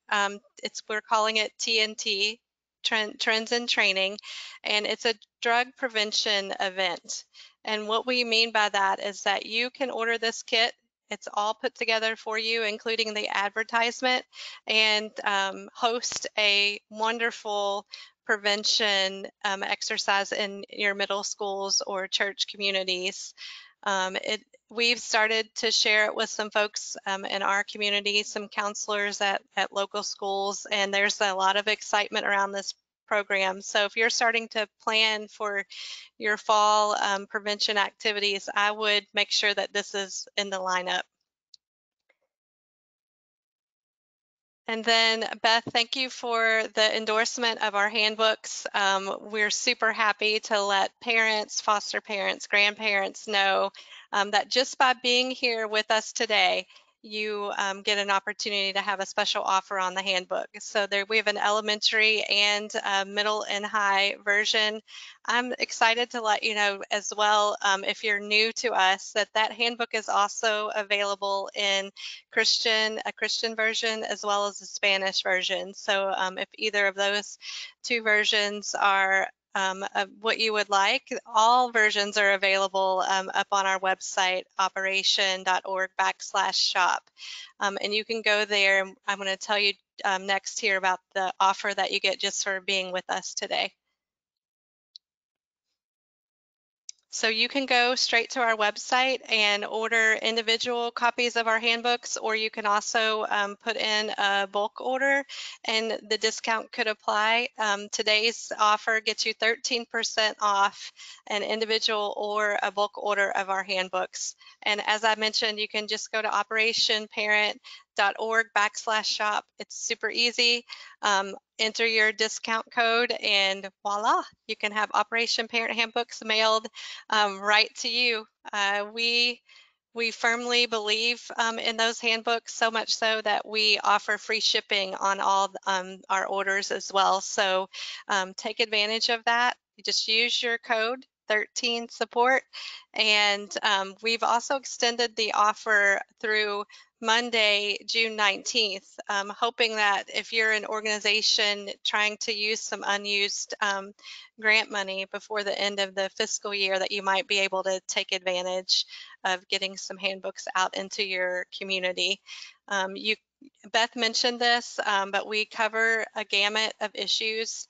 we're calling it TNT, Trends in Training, and it's a drug prevention event. And what we mean by that is that you can order this kit. It's all put together for you, including the advertisement, and host a wonderful prevention exercise in your middle schools or church communities. We've started to share it with some folks in our community, some counselors at local schools, and there's a lot of excitement around this program. So if you're starting to plan for your fall prevention activities, I would make sure that this is in the lineup. And then, Beth, thank you for the endorsement of our handbooks. We're super happy to let parents, foster parents, grandparents know that just by being here with us today, you get an opportunity to have a special offer on the handbook. So there we have an elementary and middle and high version. I'm excited to let you know as well, if you're new to us, that handbook is also available in a Christian version, as well as a Spanish version. So if either of those two versions are what you would like, all versions are available up on our website, operation.org/shop. And you can go there. I'm going to tell you next here about the offer that you get just for being with us today. So you can go straight to our website and order individual copies of our handbooks, or you can also put in a bulk order and the discount could apply. Today's offer gets you 13% off an individual or a bulk order of our handbooks. And as I mentioned, you can just go to operationparent.org/shop. It's super easy. Enter your discount code and voila, you can have Operation Parent handbooks mailed right to you. We firmly believe in those handbooks, so much so that we offer free shipping on all our orders as well. So take advantage of that. You just use your code 13support, and we've also extended the offer through Monday, June 19th, hoping that if you're an organization trying to use some unused grant money before the end of the fiscal year, that you might be able to take advantage of getting some handbooks out into your community. Beth mentioned this, but we cover a gamut of issues,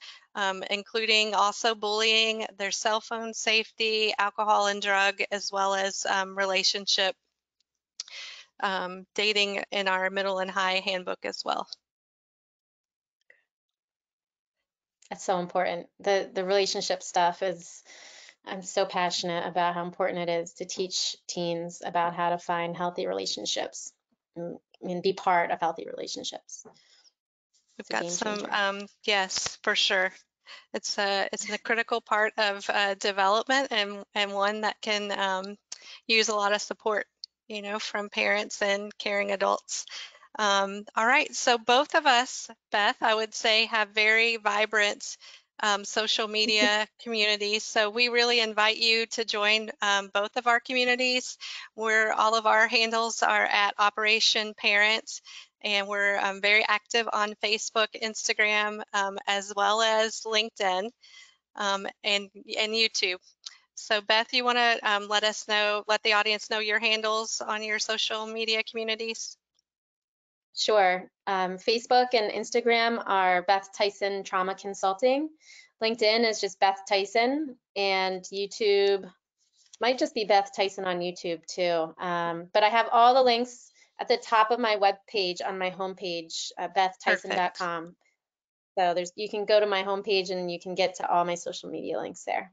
including also bullying, their cell phone safety, alcohol and drug, as well as relationship dating in our middle and high handbook as well. That's so important. The relationship stuff is, I'm so passionate about how important it is to teach teens about how to find healthy relationships and be part of healthy relationships. We've It's a got game some, changer. yes, for sure. It's a critical part of development, and one that can use a lot of support, from parents and caring adults. All right, so both of us, Beth, I would say, have very vibrant social media communities. So we really invite you to join both of our communities, where all of our handles are at Operation Parent. And we're very active on Facebook, Instagram, as well as LinkedIn and YouTube. So Beth, you want to let the audience know your handles on your social media communities? Sure. Facebook and Instagram are Beth Tyson Trauma Consulting. LinkedIn is just Beth Tyson, and YouTube might just be Beth Tyson on YouTube too. But I have all the links at the top of my webpage on my homepage, Perfect. bethtyson.com. So you can go to my homepage and you can get to all my social media links there.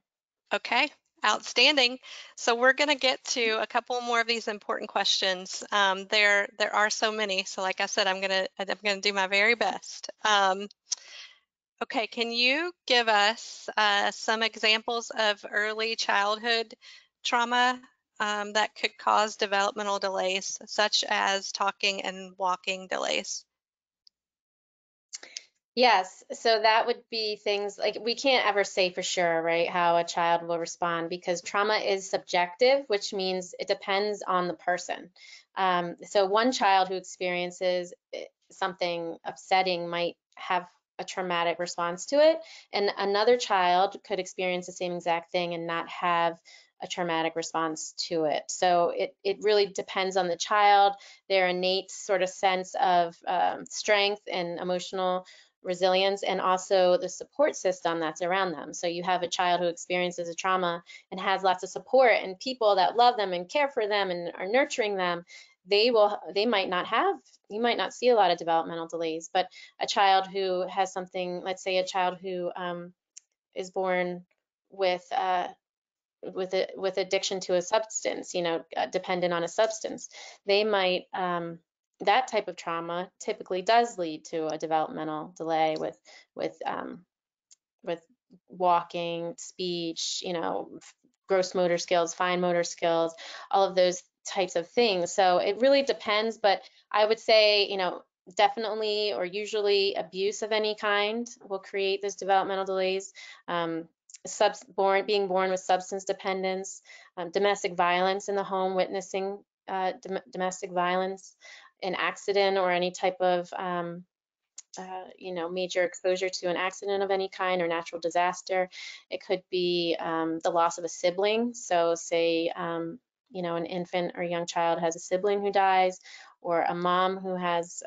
Okay, outstanding. So we're going to get to a couple more of these important questions. There are so many. So like I said, I'm gonna do my very best. Okay, can you give us some examples of early childhood trauma that could cause developmental delays, such as talking and walking delays? Yes, so that would be things like we can't ever say for sure, right, how a child will respond because trauma is subjective, which means it depends on the person. So one child who experiences something upsetting might have a traumatic response to it, and another child could experience the same exact thing and not have a traumatic response to it. So it really depends on the child, their innate sort of sense of strength and emotional resilience, and also the support system that's around them. So you have a child who experiences a trauma and has lots of support and people that love them and care for them and are nurturing them, they might not have, you might not see a lot of developmental delays. But a child who has something, let's say a child who is born with with addiction to a substance, dependent on a substance, they might, that type of trauma typically does lead to a developmental delay with walking, speech, gross motor skills, fine motor skills, all of those types of things. So it really depends, but I would say, definitely or usually abuse of any kind will create those developmental delays. Being born with substance dependence, domestic violence in the home, witnessing domestic violence, an accident or any type of major exposure to an accident of any kind or natural disaster. It could be the loss of a sibling. So say, an infant or young child has a sibling who dies, or a mom who has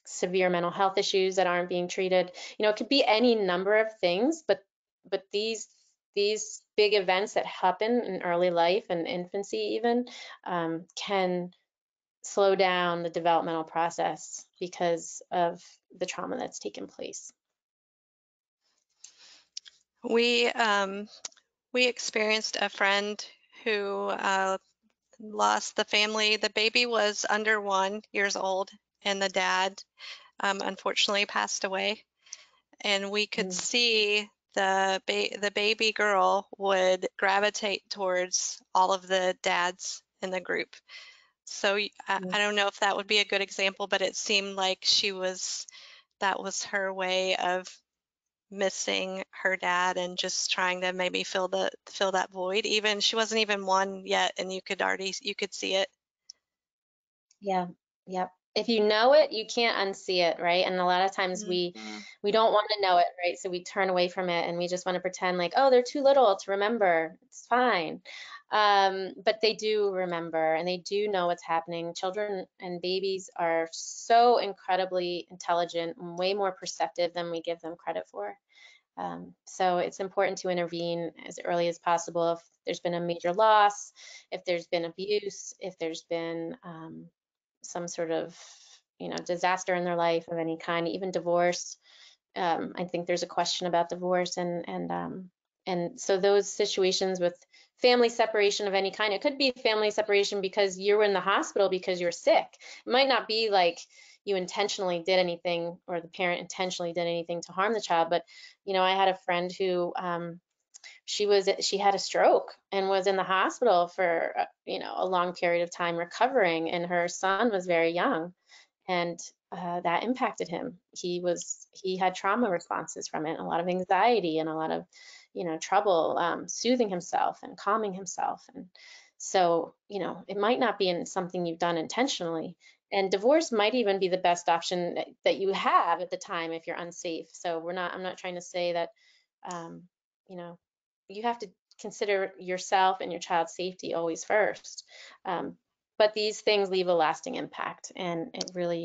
severe mental health issues that aren't being treated. It could be any number of things, but these big events that happen in early life and infancy even can slow down the developmental process because of the trauma that's taken place. We experienced a friend who lost the family. The baby was under 1 year old, and the dad unfortunately passed away. And we could see the baby girl would gravitate towards all of the dads in the group. So I don't know if that would be a good example, but it seemed like that was her way of missing her dad and just trying to maybe fill that void. Even she wasn't even 1 yet, and you could see it. Yeah, yep. If you know it, you can't unsee it, right? And a lot of times we don't want to know it, right? So we turn away from it and we just want to pretend like, oh, they're too little to remember. It's fine. But they do remember and they do know what's happening. Children and babies are so incredibly intelligent and way more perceptive than we give them credit for. So it's important to intervene as early as possible if there's been a major loss, if there's been abuse, if there's been some sort of disaster in their life of any kind, even divorce. I think there's a question about divorce and so those situations with family separation of any kind, it could be family separation because you were in the hospital because you're sick. It might not be like you intentionally did anything or the parent intentionally did anything to harm the child, but I had a friend who she had a stroke and was in the hospital for a long period of time recovering, and her son was very young, and that impacted him. He had trauma responses from it, a lot of anxiety and a lot of trouble soothing himself and calming himself. And so it might not be in something you've done intentionally, and divorce might even be the best option that you have at the time if you're unsafe. So I'm not trying to say that you have to consider yourself and your child's safety always first. But these things leave a lasting impact, and it really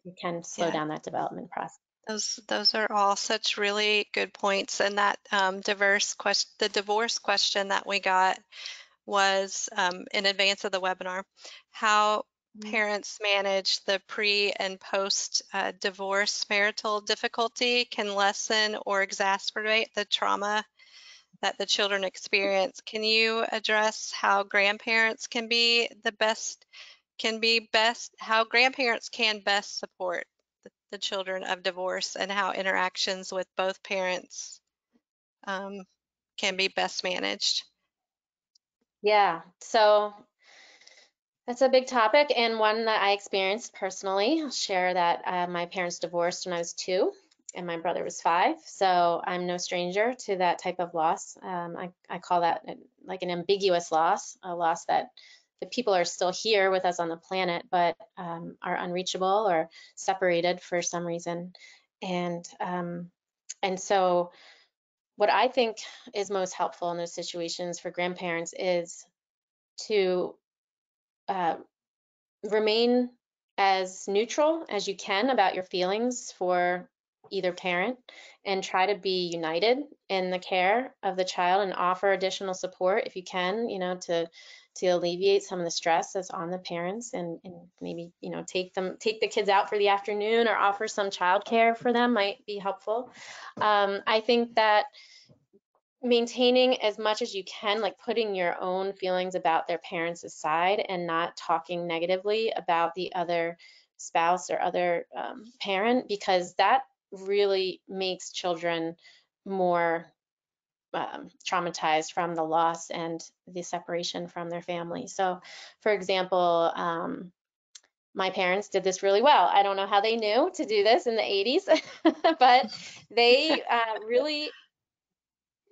you can slow down that development process. Those are all such really good points. And that the divorce question that we got was in advance of the webinar. How parents manage the pre and post divorce marital difficulty can lessen or exacerbate the trauma that the children experience. Can you address how grandparents can be how grandparents can best support the children of divorce and how interactions with both parents can be best managed? Yeah, so that's a big topic and one that I experienced personally. I'll share that my parents divorced when I was 2 and my brother was 5. So I'm no stranger to that type of loss. I call that like an ambiguous loss, a loss that the people are still here with us on the planet, but are unreachable or separated for some reason. And so what I think is most helpful in those situations for grandparents is to remain as neutral as you can about your feelings for either parent and try to be united in the care of the child and offer additional support if you can, to alleviate some of the stress that's on the parents and maybe, take the kids out for the afternoon or offer some childcare for them might be helpful. I think that maintaining as much as you can, like putting your own feelings about their parents aside and not talking negatively about the other spouse or other parent, because that really makes children more traumatized from the loss and the separation from their family. So, for example, my parents did this really well. I don't know how they knew to do this in the 80s, but they really,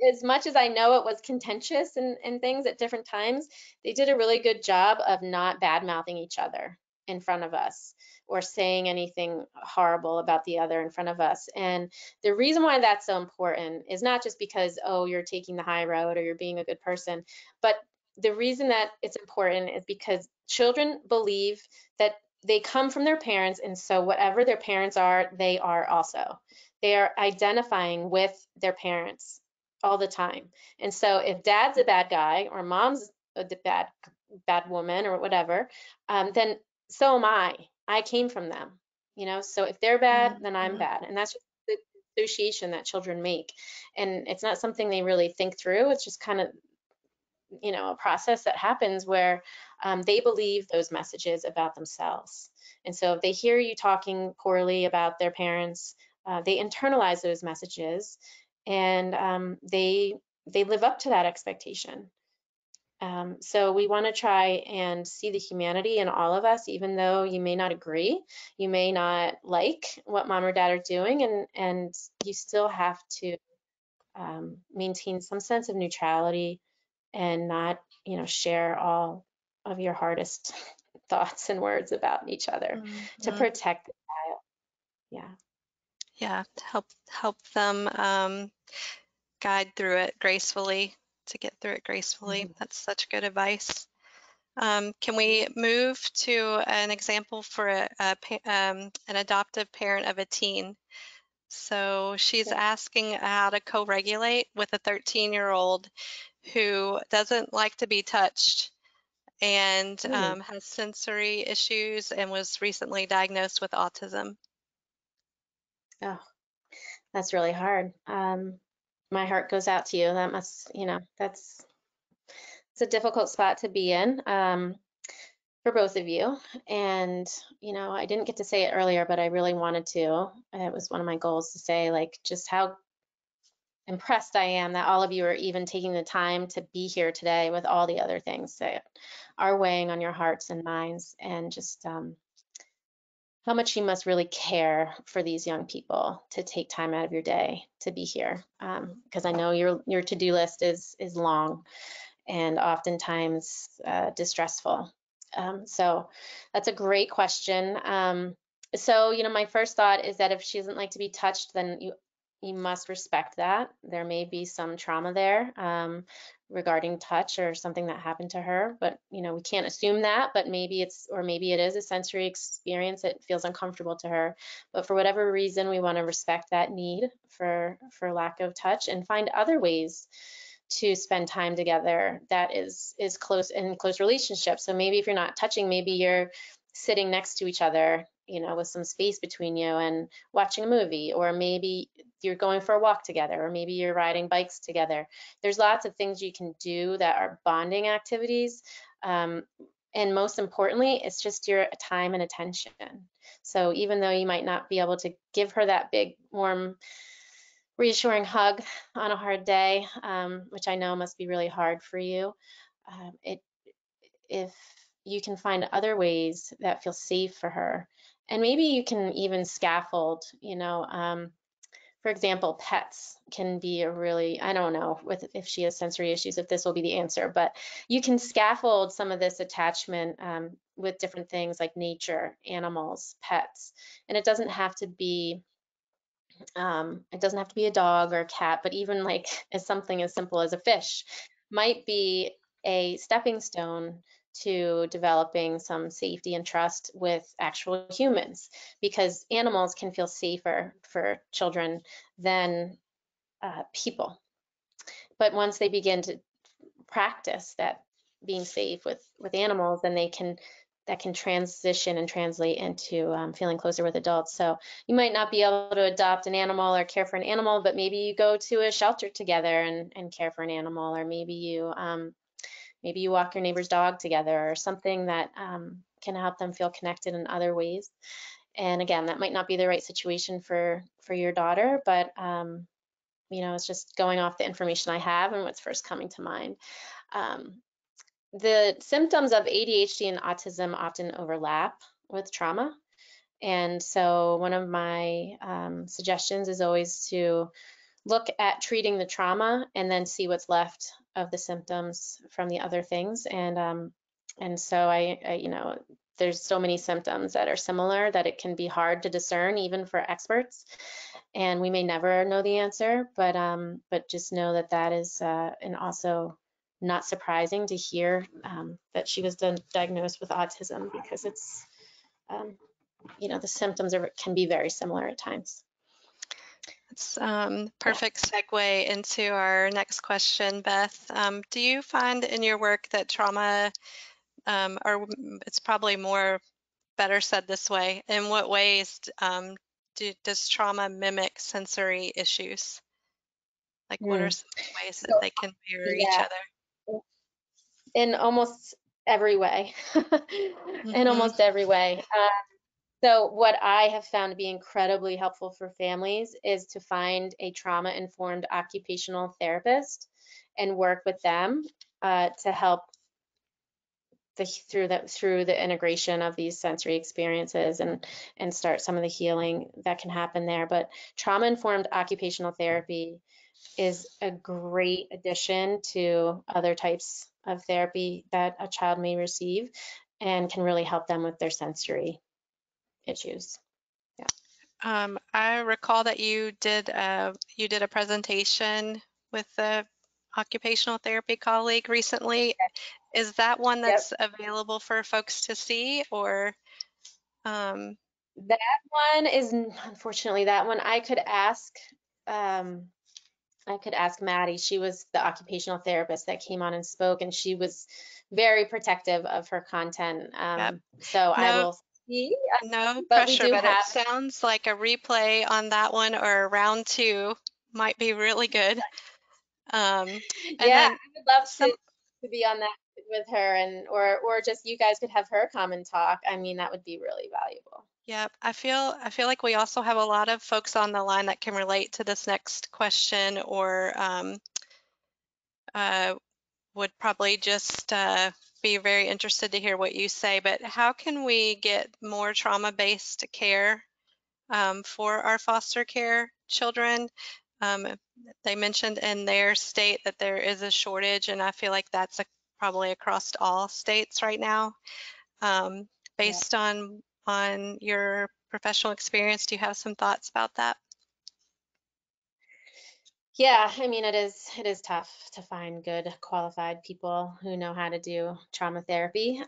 as much as I know it was contentious and things at different times, they did a really good job of not bad mouthing each other in front of us or saying anything horrible about the other in front of us. And the reason why that's so important is not just because, oh, you're taking the high road or you're being a good person, but the reason that it's important is because children believe that they come from their parents, and so whatever their parents are, they are also. They are identifying with their parents all the time. And so if dad's a bad guy or mom's a bad woman or whatever, then so am I. I came from them, so if they're bad, then I'm bad. And that's just the association that children make. And it's not something they really think through. It's just kind of, a process that happens where they believe those messages about themselves. And so if they hear you talking poorly about their parents, they internalize those messages and they live up to that expectation. So we want to try and see the humanity in all of us, even though you may not agree, you may not like what mom or dad are doing, and you still have to maintain some sense of neutrality and not, share all of your hardest thoughts and words about each other to protect the child. Yeah. Yeah, help them guide through it gracefully, to get through it gracefully. That's such good advice. Can we move to an example for an adoptive parent of a teen? So she's asking how to co-regulate with a 13-year-old who doesn't like to be touched and has sensory issues and was recently diagnosed with autism. Oh, that's really hard. My heart goes out to you. That must, it's a difficult spot to be in for both of you. And, I didn't get to say it earlier, but I really wanted to. It was one of my goals to say, like, just how impressed I am that all of you are even taking the time to be here today with all the other things that are weighing on your hearts and minds, and just how much you must really care for these young people to take time out of your day to be here, because I know your to-do list is long and oftentimes distressful. So that's a great question. So, my first thought is that if she doesn't like to be touched, then you must respect that. There may be some trauma there regarding touch or something that happened to her, but we can't assume that, but maybe it is a sensory experience that feels uncomfortable to her. But for whatever reason, we want to respect that need for lack of touch and find other ways to spend time together that is close relationships. So maybe if you're not touching, maybe you're sitting next to each other, you know, with some space between you and watching a movie, or maybe you're going for a walk together, or maybe you're riding bikes together. There's lots of things you can do that are bonding activities. And most importantly, it's just your time and attention. So even though you might not be able to give her that big, warm, reassuring hug on a hard day, which I know must be really hard for you, if you can find other ways that feel safe for her, and maybe you can even scaffold, you know, for example, pets can be a really, I don't know if she has sensory issues, if this will be the answer, but you can scaffold some of this attachment with different things like nature, animals, pets. And it doesn't have to be a dog or a cat, but even like as something as simple as a fish might be a stepping stone to developing some safety and trust with actual humans, because animals can feel safer for children than people. But once they begin to practice that being safe with animals, then that can transition and translate into feeling closer with adults. So you might not be able to adopt an animal or care for an animal, but maybe you go to a shelter together and care for an animal, or maybe you walk your neighbor's dog together, or something that can help them feel connected in other ways. And again, that might not be the right situation for your daughter, but you know, it's just going off the information I have and what's first coming to mind. The symptoms of ADHD and autism often overlap with trauma. And so one of my suggestions is always to look at treating the trauma and then see what's left of the symptoms from the other things. And so I you know, there's so many symptoms that are similar that it can be hard to discern even for experts. And we may never know the answer, but just know that that is, and also not surprising to hear that she was diagnosed with autism, because it's, you know, the symptoms can be very similar at times. It's perfect segue into our next question, Beth. Do you find in your work that trauma, or it's probably more better said this way, in what ways does trauma mimic sensory issues? Like, what are some ways that So, they can mirror each yeah, other? in almost every way. In Mm-hmm. almost every way. So what I have found to be incredibly helpful for families is to find a trauma-informed occupational therapist and work with them to help through the integration of these sensory experiences and start some of the healing that can happen there. But trauma-informed occupational therapy is a great addition to other types of therapy that a child may receive, and can really help them with their sensory issues. Yeah. I recall that you did a presentation with a occupational therapy colleague recently. Is that one Yep. that's available for folks to see, or That one is, unfortunately, that one I could ask Maddie. She was the occupational therapist that came on and spoke, and she was very protective of her content. Yep. So I No, will see, no but we pressure, do but it have, sounds like a replay on that one or a round two might be really good. And yeah, then I would love some, to be on that with her, and or just you guys could have her come and talk. I mean, that would be really valuable. yep, I feel like we also have a lot of folks on the line that can relate to this next question, or uh, would probably just be very interested to hear what you say. But how can we get more trauma-based care for our foster care children? Um, they mentioned in their state that there is a shortage, and I feel like that's probably across all states right now. Yeah. Based on your professional experience, do you have some thoughts about that? Yeah, I mean, it is tough to find good qualified people who know how to do trauma therapy.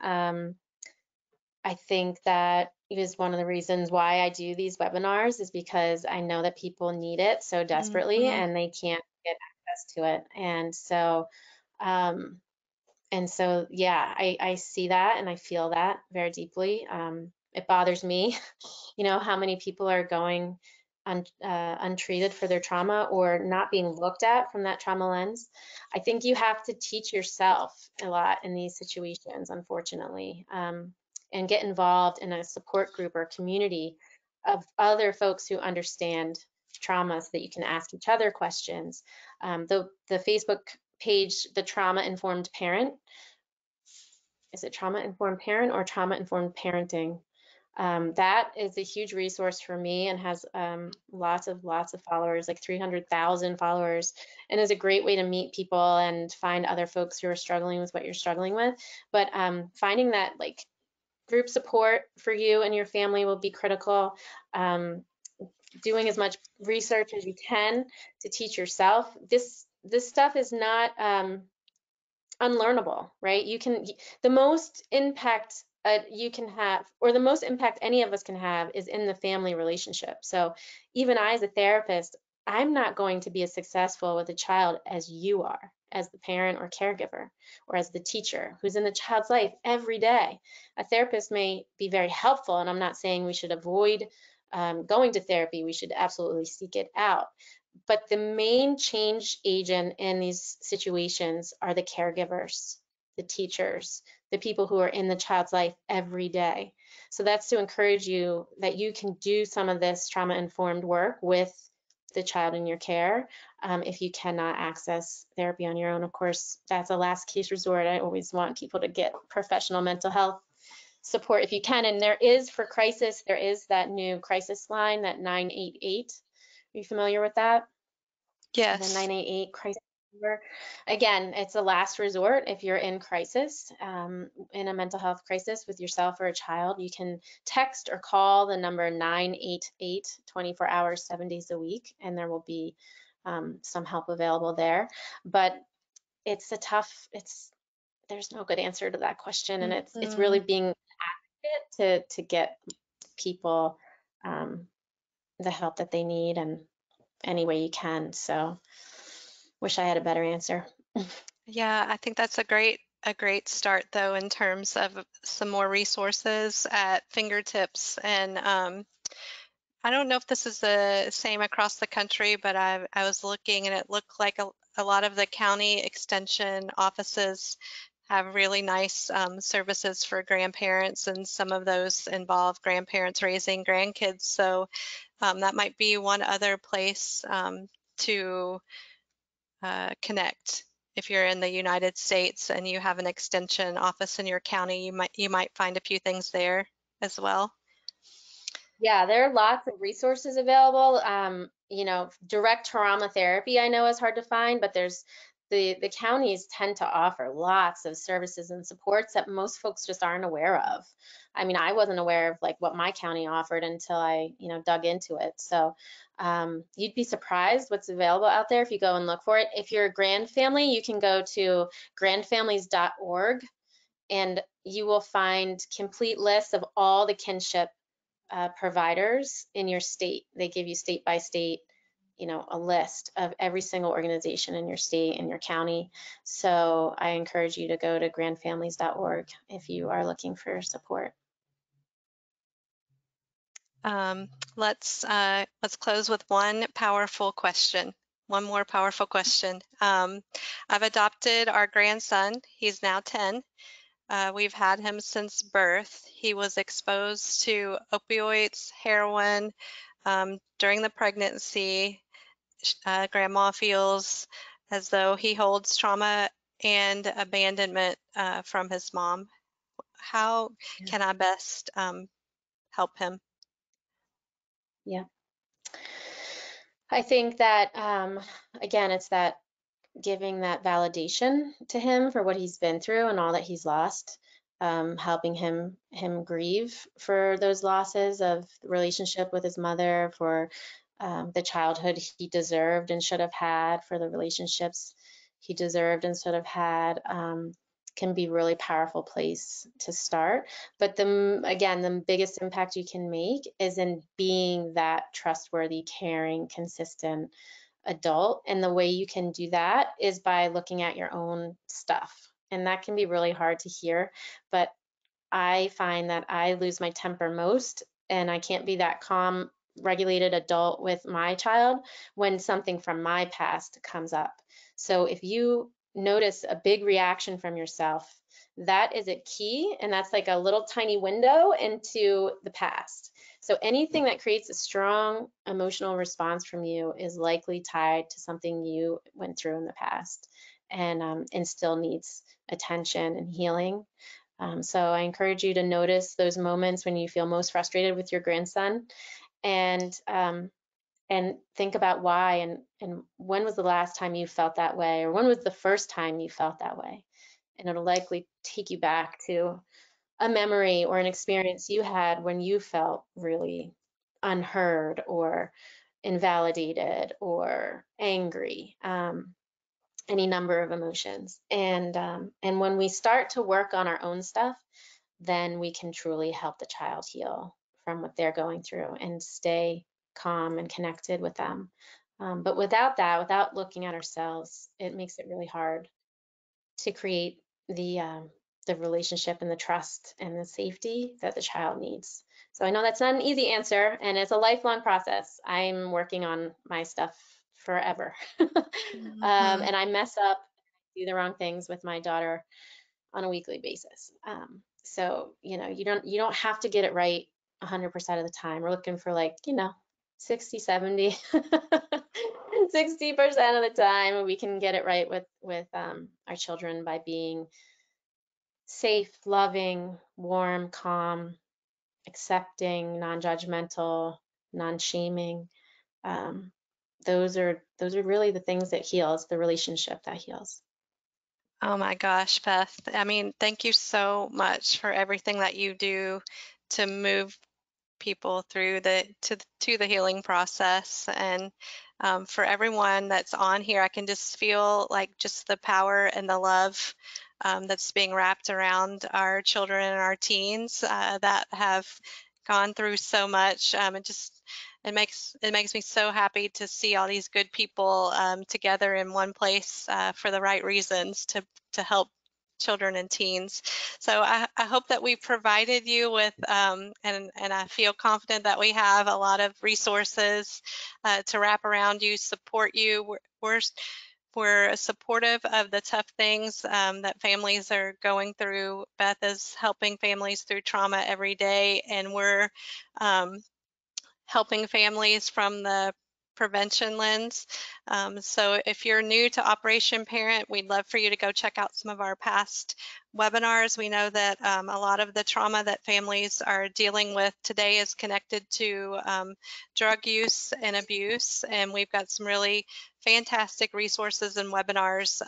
I think that is one of the reasons why I do these webinars, is because I know that people need it so desperately Mhm. and they can't get access to it. And so, um, And so, yeah, I see that and I feel that very deeply. It bothers me, you know, how many people are going untreated for their trauma or not being looked at from that trauma lens. I think you have to teach yourself a lot in these situations, unfortunately, and get involved in a support group or community of other folks who understand trauma so that you can ask each other questions. The Facebook page, the Trauma Informed Parent, is it Trauma Informed Parent or Trauma Informed Parenting? That is a huge resource for me and has lots of followers, like 300,000 followers, and is a great way to meet people and find other folks who are struggling with what you're struggling with. But finding that like group support for you and your family will be critical. Doing as much research as you can to teach yourself. This stuff is not unlearnable, right? The most impact you can have, or the most impact any of us can have, is in the family relationship. So even I, as a therapist, I'm not going to be as successful with a child as you are, as the parent or caregiver, or as the teacher who's in the child's life every day. A therapist may be very helpful, and I'm not saying we should avoid going to therapy. We should absolutely seek it out. But the main change agent in these situations are the caregivers, the teachers, the people who are in the child's life every day. So that's to encourage you that you can do some of this trauma-informed work with the child in your care. If you cannot access therapy on your own, of course, that's a last case resort. I always want people to get professional mental health support if you can. And there is, for crisis, there is that new crisis line, that 988. Are you familiar with that? The Yes. 988 crisis number. Again, it's a last resort if you're in crisis, in a mental health crisis with yourself or a child. You can text or call the number 988 24 hours, 7 days a week, and there will be some help available there. But it's there's no good answer to that question, and it's really being an advocate to get people the help that they need and any way you can. So wish I had a better answer. Yeah, I think that's a great start though in terms of some more resources at fingertips. And I don't know if this is the same across the country, but I was looking and it looked like a lot of the county extension offices have really nice services for grandparents, and some of those involve grandparents raising grandkids. So that might be one other place to connect. If you're in the United States and you have an extension office in your county, you might find a few things there as well. Yeah, there are lots of resources available. Direct trauma therapy I know is hard to find, but there's the counties tend to offer lots of services and supports that most folks just aren't aware of. I mean, I wasn't aware of like what my county offered until I, dug into it. So you'd be surprised what's available out there if you go and look for it. If you're a grand family, you can go to grandfamilies.org and you will find complete lists of all the kinship providers in your state. They give you state by state, a list of every single organization in your state and your county. So I encourage you to go to grandfamilies.org if you are looking for support. Let's close with one powerful question. One more powerful question. I've adopted our grandson. He's now 10. We've had him since birth. He was exposed to opioids, heroin during the pregnancy. Grandma feels as though he holds trauma and abandonment from his mom. How can I best help him? Yeah. I think that, again, it's that giving that validation to him for what he's been through and all that he's lost, helping him grieve for those losses of relationship with his mother, for the childhood he deserved and should have had, for the relationships he deserved and should have had, can be a really powerful place to start. But again, the biggest impact you can make is in being that trustworthy, caring, consistent adult. And the way you can do that is by looking at your own stuff And that can be really hard to hear, but I find that I lose my temper most, and I can't be that calm, regulated adult with my child when something from my past comes up. So if you notice a big reaction from yourself, that is a key, and that's like a little tiny window into the past. So anything that creates a strong emotional response from you is likely tied to something you went through in the past, and still needs attention and healing. So I encourage you to notice those moments when you feel most frustrated with your grandson, and think about why, and when was the last time you felt that way, or when was the first time you felt that way. And it'll likely take you back to a memory or an experience you had when you felt really unheard or invalidated or angry. Any number of emotions. And when we start to work on our own stuff, then we can truly help the child heal from what they're going through and stay calm and connected with them. But without that, without looking at ourselves, it makes it really hard to create the relationship and the trust and the safety that the child needs. So I know that's not an easy answer, and it's a lifelong process. I'm working on my stuff forever. Mhm. And I mess up, do the wrong things with my daughter on a weekly basis. So, you don't have to get it right 100% of the time. We're looking for, like, 60, 70, 60% of the time we can get it right with our children by being safe, loving, warm, calm, accepting, non-judgmental, non-shaming. Um, those are really the things that heals, the relationship that heals. Oh my gosh, Beth. I mean, thank you so much for everything that you do to move people through to the healing process. And for everyone that's on here, I can just feel like just the power and the love that's being wrapped around our children and our teens that have gone through so much. It makes me so happy to see all these good people together in one place for the right reasons to help children and teens. So I hope that we provided you with, and I feel confident that we have a lot of resources to wrap around you, support you. We're supportive of the tough things that families are going through. Beth is helping families through trauma every day, and we're um, helping families from the prevention lens. So if you're new to Operation Parent, we'd love for you to go check out some of our past webinars. We know that a lot of the trauma that families are dealing with today is connected to drug use and abuse, and we've got some really fantastic resources and webinars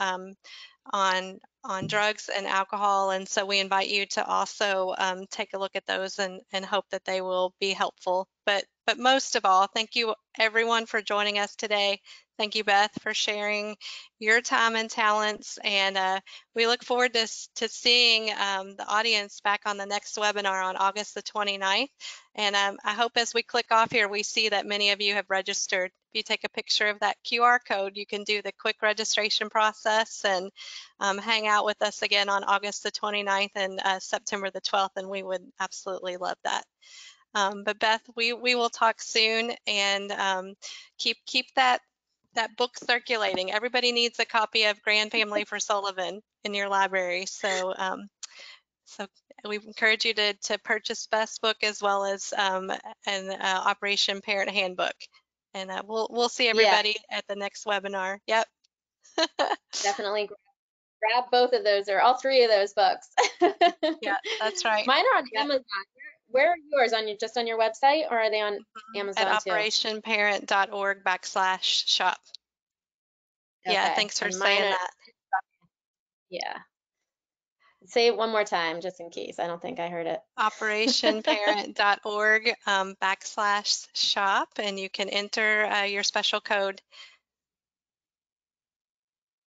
on drugs and alcohol, and so we invite you to also take a look at those and hope that they will be helpful. But most of all, thank you everyone for joining us today. Thank you, Beth, for sharing your time and talents, and we look forward to seeing the audience back on the next webinar on August the 29th. And I hope as we click off here, we see that many of you have registered. If you take a picture of that QR code, you can do the quick registration process and hang out with us again on August the 29th and September the 12th, and we would absolutely love that. But Beth, we will talk soon, and keep that book circulating. Everybody needs a copy of Grand Family for Sullivan in your library. So we encourage you to purchase Beth's book as well as an Operation Parent Handbook. And we'll see Yeah, everybody at the next webinar. Yep. definitely grab both of those or all three of those books. Yeah, that's right. Mine are on Yep. Amazon. Where are yours? Just on your website, or are they on At Amazon too? operationparent.org/shop. Yeah, Okay, thanks for and mine saying are, that. yeah. Say it one more time, just in case. I don't think I heard it. operationparent.org /shop, and you can enter your special code.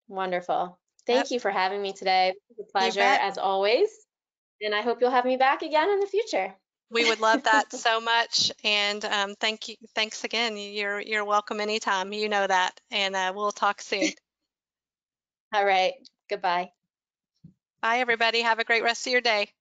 Wonderful. Yep, Thank you for having me today. It was a you pleasure, bet. as always. And I hope you'll have me back again in the future. We would love that so much, and thanks again. You're welcome anytime. You know that, and we'll talk soon. All right. Goodbye. Bye, everybody. Have a great rest of your day.